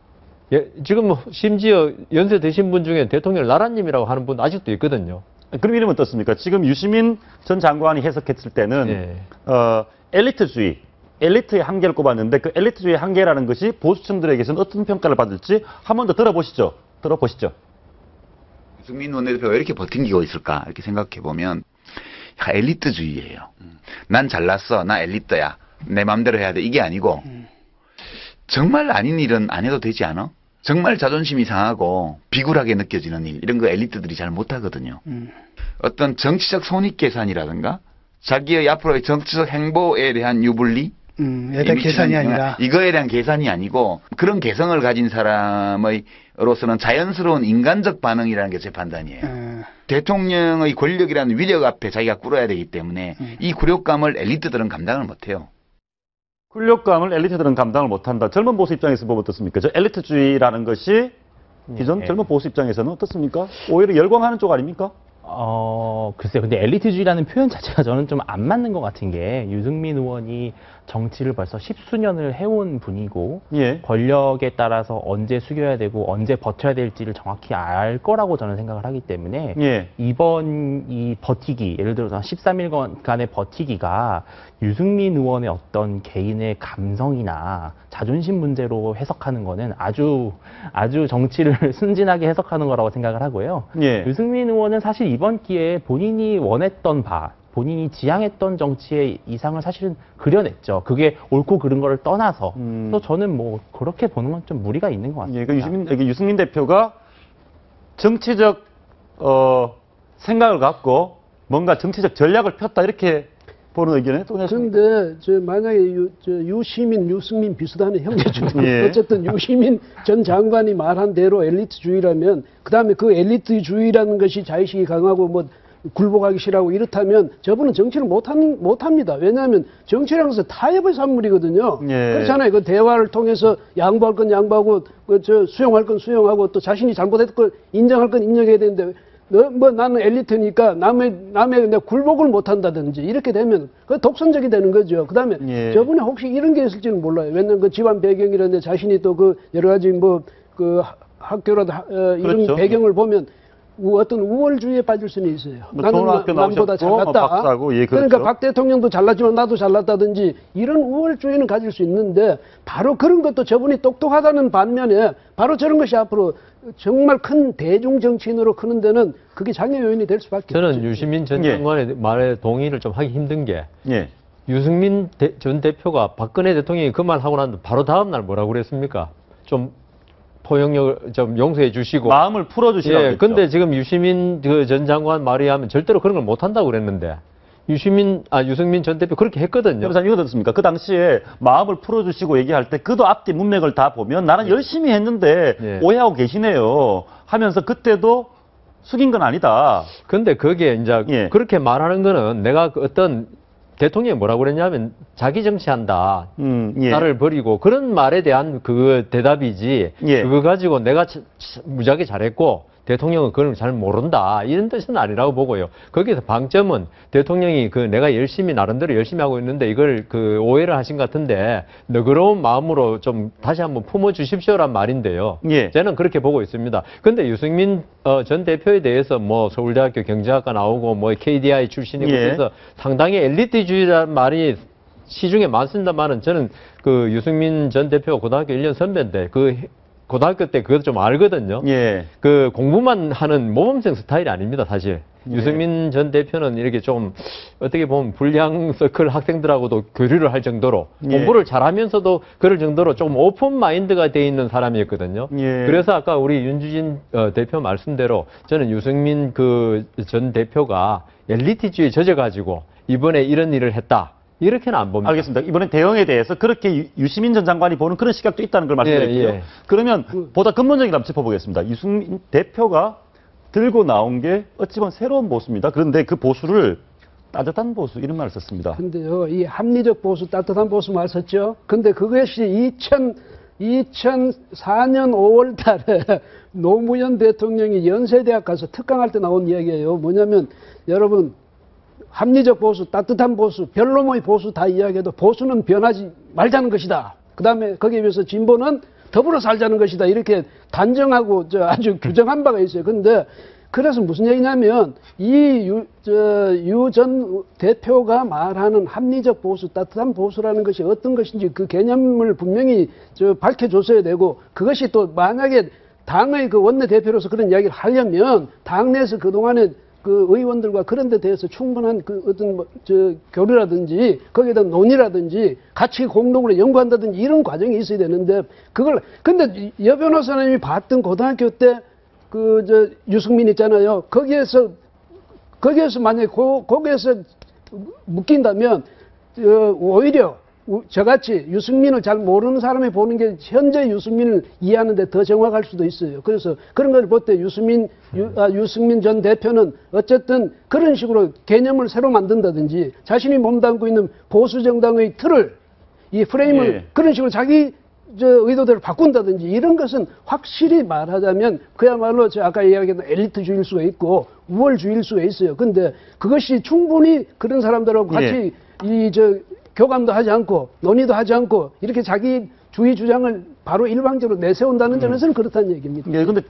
지금 심지어 연세 드신 분 중에 대통령 나라님이라고 하는 분 아직도 있거든요. 그럼 이러면 어떻습니까? 지금 유시민 전 장관이 해석했을 때는 엘리트주의, 엘리트의 한계를 꼽았는데 그 엘리트주의 한계라는 것이 보수층들에게서는 어떤 평가를 받을지 한 번 더 들어보시죠. 유승민 원내대표가 왜 이렇게 버팅기고 있을까 이렇게 생각해 보면 엘리트주의예요. 난 잘났어, 나 엘리트야. 내 맘대로 해야 돼. 이게 아니고 정말 아닌 일은 안 해도 되지 않아? 정말 자존심이 상하고 비굴하게 느껴지는 일 이런 거 엘리트들이 잘 못하거든요. 어떤 정치적 손익계산이라든가 자기의 앞으로의 정치적 행보에 대한 유불리 대한 계산이 아니라 이거에 대한 계산이 아니고 그런 개성을 가진 사람으로서는 자연스러운 인간적 반응이라는 게 제 판단이에요. 대통령의 권력이라는 위력 앞에 자기가 꿇어야 되기 때문에 이 굴욕감을 엘리트들은 감당을 못해요. 굴욕감을 엘리트들은 감당을 못한다. 젊은 보수 입장에서 보면 어떻습니까? 저 엘리트주의라는 것이 기존 젊은 보수 입장에서는 어떻습니까? 오히려 열광하는 쪽 아닙니까? 글쎄요. 근데 엘리트주의라는 표현 자체가 저는 좀 안 맞는 것 같은 게 유승민 의원이 정치를 벌써 10수년을 해온 분이고 권력에 따라서 언제 숙여야 되고 언제 버텨야 될지를 정확히 알 거라고 저는 생각을 하기 때문에 이번 이 버티기, 예를 들어서 13일간의 버티기가 유승민 의원의 어떤 개인의 감성이나 자존심 문제로 해석하는 거는 아주 정치를 순진하게 해석하는 거라고 생각을 하고요. 유승민 의원은 사실 이번 기회에 본인이 원했던 바, 본인이 지향했던 정치의 이상을 사실은 그려냈죠. 그게 옳고 그른 거를 떠나서. 또 저는 뭐 그렇게 보는 건 좀 무리가 있는 것 같습니다. 예, 유승민 대표가 정치적 생각을 갖고 뭔가 정치적 전략을 폈다 이렇게 보는 의견에 동의하십니까? 그런데 만약에 유시민, 유승민 비슷하네 형제주도. 예. 어쨌든 유시민 전 장관이 말한 대로 엘리트주의라면 그다음에 그 엘리트주의라는 것이 자의식이 강하고 뭐 굴복하기 싫어하고 이렇다면 저분은 정치를 못합니다. 왜냐하면 정치라는 것은 타협의 산물이거든요. 예. 그렇잖아요. 그 대화를 통해서 양보할 건 양보하고 수용할 건 수용하고 또 자신이 잘못했던 걸 인정할 건 인정해야 되는데 나는 엘리트니까 남의 내가 굴복을 못한다든지 이렇게 되면 그 독선적이 되는 거죠. 그다음에 예. 저분이 혹시 이런 게 있을지는 몰라요. 왜냐면 그 집안 배경이라는데 자신이 또 그 여러 가지 그 학교라도 이런 그렇죠. 배경을 보면 어떤 우월주의에 빠질 수는 있어요. 뭐 나는 학교 남보다 나오셨고, 잘났다. 박사고, 예, 그렇죠. 그러니까 박 대통령도 잘났지만 나도 잘났다든지 이런 우월주의는 가질 수 있는데 바로 그런 것도 저분이 똑똑하다는 반면에 바로 저런 것이 앞으로 정말 큰 대중 정치인으로 크는 데는 그게 장애 요인이 될 수밖에 없죠. 저는 유시민 전 장관의 말에 동의를 좀 하기 힘든 게 유승민 전 대표가 박근혜 대통령이 그 말 하고 난 바로 다음 날 뭐라고 그랬습니까? 좀 포용력을 좀 용서해 주시고 마음을 풀어주시라고 예, 근데 지금 유시민 전 장관 말이 하면 절대로 그런 걸 못한다고 그랬는데 유승민 전 대표 그렇게 했거든요. 여러분 이거 들었습니까? 그 당시에 마음을 풀어주시고 얘기할 때 그도 앞뒤 문맥을 다 보면 나는 열심히 했는데 오해하고 계시네요 하면서 그때도 숙인 건 아니다. 근데 그게 이제 그렇게 말하는 거는 내가 어떤 대통령이 뭐라고 그랬냐면 자기 정치한다. 나를 버리고 그런 말에 대한 그 대답이지. 그거 가지고 내가 무지하게 잘했고 대통령은 그걸 잘 모른다. 이런 뜻은 아니라고 보고요. 거기서 방점은 대통령이 내가 나름대로 열심히 하고 있는데 이걸 오해를 하신 것 같은데 너그러운 마음으로 좀 다시 한번 품어주십시오란 말인데요. 저는 그렇게 보고 있습니다. 근데 유승민 전 대표에 대해서 뭐 서울대학교 경제학과 나오고 뭐 KDI 출신이고 그래서 상당히 엘리트주의라는 말이 시중에 많습니다만은 저는 유승민 전 대표가 고등학교 1년 선배인데 고등학교 때 그것도 좀 알거든요. 공부만 하는 모범생 스타일이 아닙니다, 사실. 유승민 전 대표는 이렇게 좀 어떻게 보면 불량 서클 학생들하고도 교류를 할 정도로 공부를 잘하면서도 그럴 정도로 조금 오픈 마인드가 돼 있는 사람이었거든요. 그래서 아까 우리 윤주진 대표 말씀대로 저는 유승민 전 대표가 엘리트주의에 젖어가지고 이번에 이런 일을 했다. 이렇게는 안 봅니다. 알겠습니다. 이번에 대응에 대해서 그렇게 유시민 전 장관이 보는 그런 시각도 있다는 걸 말씀드렸고요. 그러면 보다 근본적인 한번 짚어보겠습니다. 유승민 대표가 들고 나온 게 어찌 보면 새로운 보수입니다. 그런데 그 보수를 따뜻한 보수 이런 말을 썼습니다. 근데요, 이 합리적 보수, 따뜻한 보수 말 썼죠. 근데 그것이 2004년 5월 달에 노무현 대통령이 연세대학 가서 특강할 때 나온 이야기예요. 뭐냐면 여러분 합리적 보수, 따뜻한 보수, 별로의 보수 다 이야기해도 보수는 변하지 말자는 것이다. 그 다음에 거기에 비해서 진보는 더불어 살자는 것이다. 이렇게 단정하고 아주 규정한 바가 있어요. 근데 그래서 무슨 얘기냐면 유 전 대표가 말하는 합리적 보수, 따뜻한 보수라는 것이 어떤 것인지 그 개념을 분명히 밝혀줬어야 되고 그것이 또 만약에 당의 원내대표로서 그런 이야기를 하려면 당내에서 그동안에 의원들과 그런 데 대해서 충분한 어떤 교류라든지 거기에 대한 논의라든지 같이 공동으로 연구한다든지 이런 과정이 있어야 되는데 근데 여 변호사님이 봤던 고등학교 때 유승민 있잖아요. 거기에서 만약에 거기에서 묶인다면 오히려 저같이 유승민을 잘 모르는 사람이 보는 게 현재 유승민을 이해하는데 더 정확할 수도 있어요. 그래서 그런 걸 볼 때 유승민 전 대표는 어쨌든 그런 식으로 개념을 새로 만든다든지 자신이 몸담고 있는 보수 정당의 틀을 이 프레임을 그런 식으로 자기 의도대로 바꾼다든지 이런 것은 확실히 말하자면 그야말로 아까 이야기했던 엘리트주의일 수가 있고 우월주의일 수가 있어요. 근데 그것이 충분히 그런 사람들하고 같이 교감도 하지 않고 논의도 하지 않고 이렇게 자기 주의 주장을 바로 일방적으로 내세운다는 점에서는 그렇다는 얘기입니다. 근데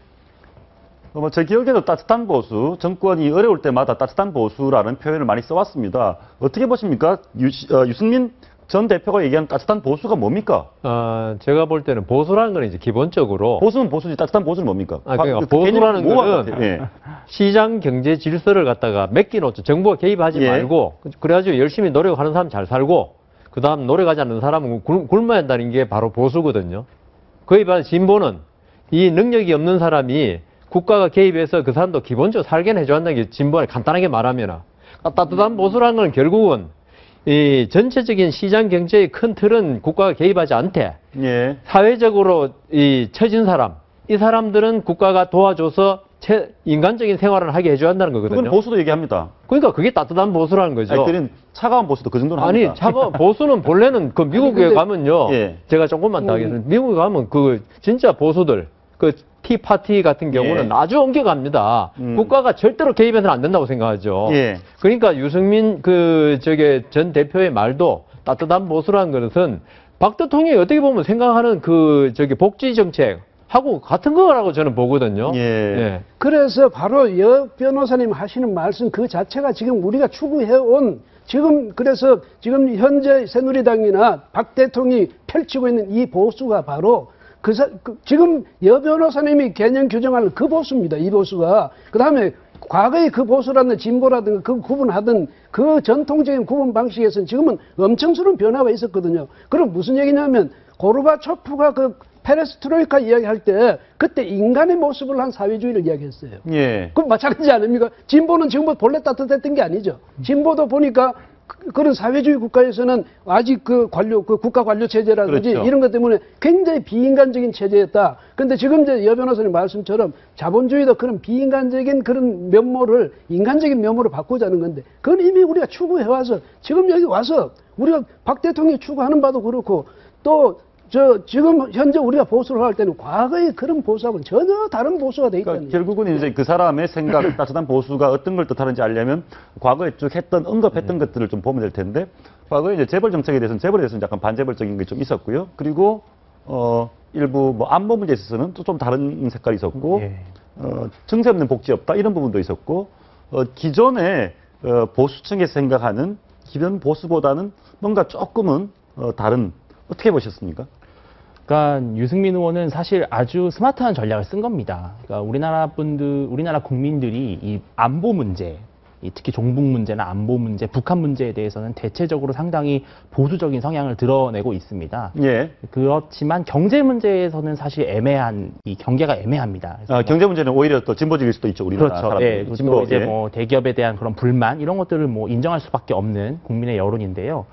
제 기억에도 따뜻한 보수, 정권이 어려울 때마다 따뜻한 보수라는 표현을 많이 써왔습니다. 어떻게 보십니까? 유승민 전 대표가 얘기하는 따뜻한 보수가 뭡니까? 제가 볼 때는 보수라는 건 이제 기본적으로 보수는 보수지 따뜻한 보수는 뭡니까? 그러니까 보수라는 거는 시장 경제 질서를 갖다가 맡겨놓죠. 정부가 개입하지 예. 말고 그래가지고 열심히 노력하는 사람 잘 살고 그 다음 노력하지 않는 사람은 굶어야 한다는 게 바로 보수거든요. 그에 반해 진보는 이 능력이 없는 사람이 국가가 개입해서 그 사람도 기본적으로 살게는 해줘야 한다는 게 진보는 간단하게 말하면 따뜻한 보수라는 건 결국은 이 전체적인 시장 경제의 큰 틀은 국가가 개입하지 않대. 예. 사회적으로 이 처진 사람, 이 사람들은 국가가 도와줘서 인간적인 생활을 하게 해줘야 한다는 거거든요. 그건 보수도 얘기합니다. 그러니까 그게 따뜻한 보수라는 거죠. 아니, 그런 차가운 보수도 그 정도는 아니, 합니다. 보수는 본래는 그 미국에 근데- 가면요. 예. 제가 조금만 더 하겠습니다. 미국에 가면 그 진짜 보수들, 그 티파티 같은 경우는 예. 아주 엄격합니다. 국가가 절대로 개입해서는 안 된다고 생각하죠. 예. 그러니까 유승민 전 대표의 말도 따뜻한 보수라는 것은 박 대통령이 어떻게 보면 생각하는 복지 정책 하고 같은 거라고 저는 보거든요. 예. 그래서 바로 여 변호사님 하시는 말씀 그 자체가 지금 우리가 추구해온 그래서 지금 현재 새누리당이나 박 대통령이 펼치고 있는 이 보수가 바로 지금 여 변호사님이 개념 규정하는 그 보수입니다. 이 보수가. 그 다음에 과거의 그 보수라든가 진보라든가 그 구분하던 그 전통적인 구분 방식에서는 지금은 엄청스러운 변화가 있었거든요. 그럼 무슨 얘기냐면 고르바초프가 그 페레스트로이카 이야기할 때 그때 인간의 모습을 한 사회주의를 이야기했어요. 예. 그럼 마찬가지 아닙니까? 진보는 지금 본래 따뜻했던 게 아니죠. 진보도 보니까 그런 사회주의 국가에서는 아직 그 국가 관료 체제라든지 그렇죠. 이런 것 때문에 굉장히 비인간적인 체제였다. 그런데 지금 이제 여 변호사님 말씀처럼 자본주의도 그런 비인간적인 그런 면모를 인간적인 면모로 바꾸자는 건데 그건 이미 우리가 추구해와서 지금 여기 와서 우리가 박 대통령이 추구하는 바도 그렇고 또 지금 현재 우리가 보수를 할 때는 과거의 그런 보수하고는 전혀 다른 보수가 돼 있다는 그러니까 결국은 이제 그 사람의 생각, 따뜻한 보수가 어떤 걸 뜻하는지 알려면 과거에 쭉 언급했던 것들을 좀 보면 될 텐데, 과거에 이제 재벌 정책에 대해서는 약간 반재벌적인 게 좀 있었고요. 그리고, 일부 안보 문제에 있어서는 또 좀 다른 색깔이 있었고, 증세 없는 복지 없다 이런 부분도 있었고, 기존의 보수층에서 생각하는 기존 보수보다는 뭔가 조금은 다른, 어떻게 보셨습니까? 그러니까 유승민 의원은 사실 아주 스마트한 전략을 쓴 겁니다. 그러니까 우리나라 국민들이 이 안보 문제, 특히 종북 문제나 안보 문제, 북한 문제에 대해서는 대체적으로 상당히 보수적인 성향을 드러내고 있습니다. 예. 그렇지만 경제 문제에서는 사실 이 경계가 애매합니다. 경제 문제는 오히려 또 진보적일 수도 있죠, 우리나라 그렇죠. 사람들. 예. 또 이제 뭐 대기업에 대한 그런 불만 이런 것들을 뭐 인정할 수밖에 없는 국민의 여론인데요.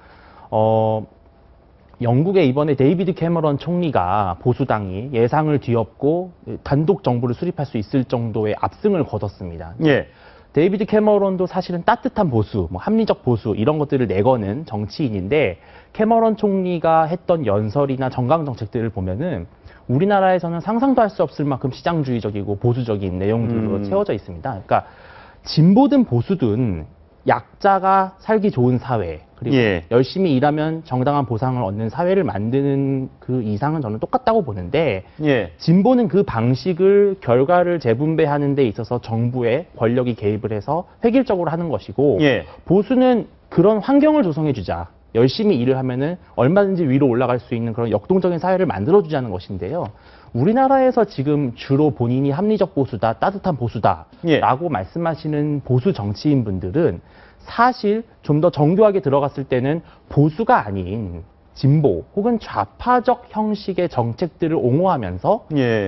영국의 이번에 데이비드 캐머런 총리가 보수당이 예상을 뒤엎고 단독 정부를 수립할 수 있을 정도의 압승을 거뒀습니다. 예. 데이비드 캐머런도 사실은 따뜻한 보수, 합리적 보수 이런 것들을 내거는 정치인인데 캐머런 총리가 했던 연설이나 정강 정책들을 보면은 우리나라에서는 상상도 할 수 없을 만큼 시장주의적이고 보수적인 내용들로 채워져 있습니다. 그러니까 진보든 보수든 약자가 살기 좋은 사회, 그리고 열심히 일하면 정당한 보상을 얻는 사회를 만드는 그 이상은 저는 똑같다고 보는데, 진보는 그 방식을 결과를 재분배하는 데 있어서 정부의 권력이 개입을 해서 획일적으로 하는 것이고, 보수는 그런 환경을 조성해주자. 열심히 일을 하면은 얼마든지 위로 올라갈 수 있는 그런 역동적인 사회를 만들어주자는 것인데요. 우리나라에서 지금 주로 본인이 합리적 보수다, 따뜻한 보수다라고 말씀하시는 보수 정치인분들은 사실 좀 더 정교하게 들어갔을 때는 보수가 아닌 진보 혹은 좌파적 형식의 정책들을 옹호하면서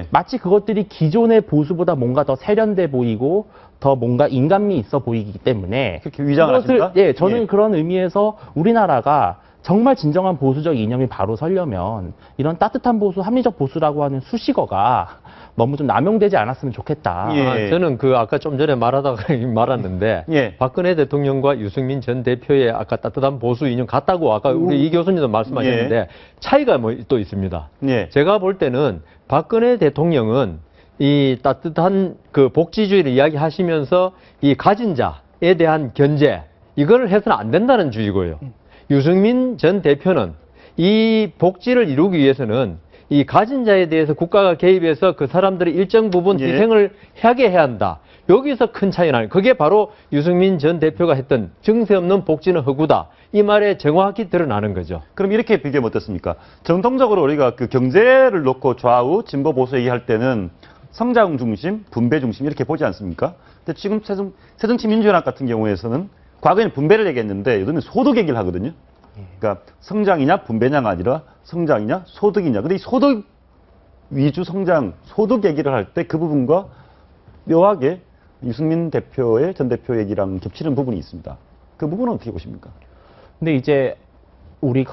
마치 그것들이 기존의 보수보다 뭔가 더 세련돼 보이고 더 뭔가 인간미 있어 보이기 때문에 그렇게 위장을 하십니까? 저는 그런 의미에서 우리나라가 정말 진정한 보수적 이념이 바로 서려면 이런 따뜻한 보수, 합리적 보수라고 하는 수식어가 너무 좀 남용되지 않았으면 좋겠다. 저는 아까 좀 전에 말하다가 말았는데 박근혜 대통령과 유승민 전 대표의 아까 따뜻한 보수 이념 같다고 아까 우리 이 교수님도 말씀하셨는데 차이가 또 있습니다. 제가 볼 때는 박근혜 대통령은 이 따뜻한 복지주의를 이야기하시면서 이 가진 자에 대한 견제 이거를 해서는 안 된다는 주의고요. 유승민 전 대표는 이 복지를 이루기 위해서는 이 가진 자에 대해서 국가가 개입해서 그 사람들이 일정 부분 희생을 하게 해야 한다. 여기서 큰 차이가 나요. 그게 바로 유승민 전 대표가 했던 증세 없는 복지는 허구다. 이 말에 정확히 드러나는 거죠. 그럼 이렇게 비교하면 어떻습니까? 정통적으로 우리가 경제를 놓고 좌우, 진보, 보수 얘기할 때는 성장 중심, 분배 중심 이렇게 보지 않습니까? 근데 지금 새정치민주연합 같은 경우에서는 과거에는 분배를 얘기했는데 요즘은 소득 얘기를 하거든요. 그러니까 성장이냐 분배냐가 아니라 성장이냐 소득이냐. 근데 이 소득 위주 성장, 소득 얘기를 할 때 그 부분과 묘하게 유승민 대표의 전 대표 얘기랑 겹치는 부분이 있습니다. 그 부분은 어떻게 보십니까? 근데 이제 우리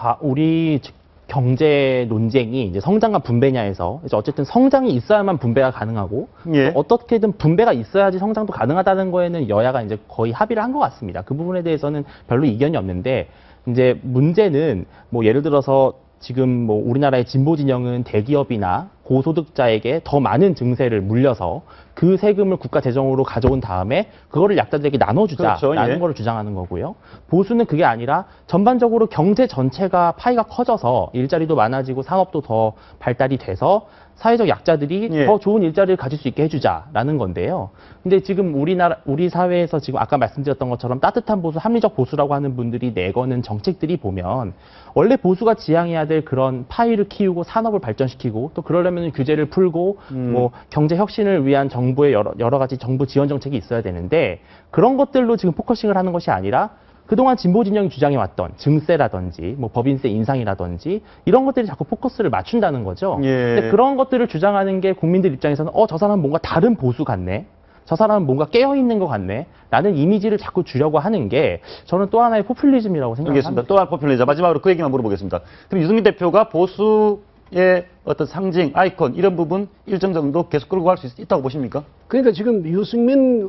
경제 논쟁이 이제 성장과 분배냐에서 이제 어쨌든 성장이 있어야만 분배가 가능하고 예. 어떻게든 분배가 있어야지 성장도 가능하다는 거에는 여야가 이제 거의 합의를 한 것 같습니다. 그 부분에 대해서는 별로 이견이 없는데 이제 문제는 뭐 예를 들어서 지금 뭐 우리나라의 진보 진영은 대기업이나 고소득자에게 더 많은 증세를 물려서 그 세금을 국가 재정으로 가져온 다음에 그거를 약자들에게 나눠주자라는 그렇죠, 예. 거를 주장하는 거고요. 보수는 그게 아니라 전반적으로 경제 전체가 파이가 커져서 일자리도 많아지고 산업도 더 발달이 돼서 사회적 약자들이 예. 더 좋은 일자리를 가질 수 있게 해주자라는 건데요. 근데 지금 우리 사회에서 지금 아까 말씀드렸던 것처럼 따뜻한 보수, 합리적 보수라고 하는 분들이 내거는 정책들이 보면 원래 보수가 지향해야 될 그런 파이를 키우고 산업을 발전시키고 또 그러려면 규제를 풀고 뭐 경제 혁신을 위한 정부의 여러 가지 정부 지원 정책이 있어야 되는데 그런 것들로 지금 포커싱을 하는 것이 아니라 그동안 진보 진영이 주장해왔던 증세라든지 뭐 법인세 인상이라든지 이런 것들이 자꾸 포커스를 맞춘다는 거죠. 예. 근데 그런 것들을 주장하는 게 국민들 입장에서는 저 사람은 뭔가 다른 보수 같네. 저 사람은 뭔가 깨어있는 것 같네. 라는 이미지를 자꾸 주려고 하는 게 저는 또 하나의 포퓰리즘이라고 생각합니다. 알겠습니다. 또 하나 포퓰리즘. 마지막으로 그 얘기만 물어보겠습니다. 그럼 유승민 대표가 보수의 어떤 상징, 아이콘 이런 부분 일정 정도 계속 끌고 갈 수 있다고 보십니까? 그러니까 지금 유승민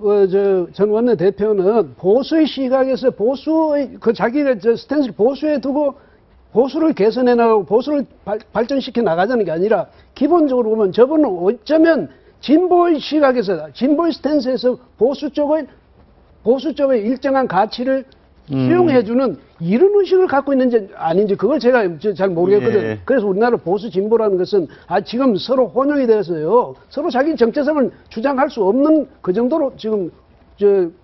전 원내대표는 보수의 시각에서 보수의 자기가 스탠스를 보수에 두고 보수를 개선해 나가고 보수를 발전시켜 나가자는 게 아니라 기본적으로 보면 저분은 어쩌면 진보의 시각에서 진보의 스탠스에서 보수 쪽의 일정한 가치를 수용해주는 이런 의식을 갖고 있는지 아닌지 그걸 제가 잘 모르겠거든. 예. 그래서 우리나라 보수 진보라는 것은 지금 서로 혼용이 되어서요. 서로 자기 정체성을 주장할 수 없는 그 정도로 지금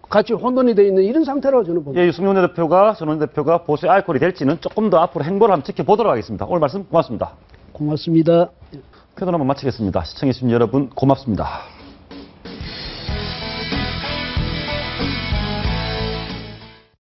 같이 혼돈이 되어 있는 이런 상태라고 저는 봅니다. 예, 유승민 원내대표가 전 원내대표가 보수의 아이콘이 될지는 조금 더 앞으로 행보를 한번 지켜보도록 하겠습니다. 오늘 말씀 고맙습니다. 고맙습니다. 표현 한번 마치겠습니다. 시청해주신 여러분 고맙습니다.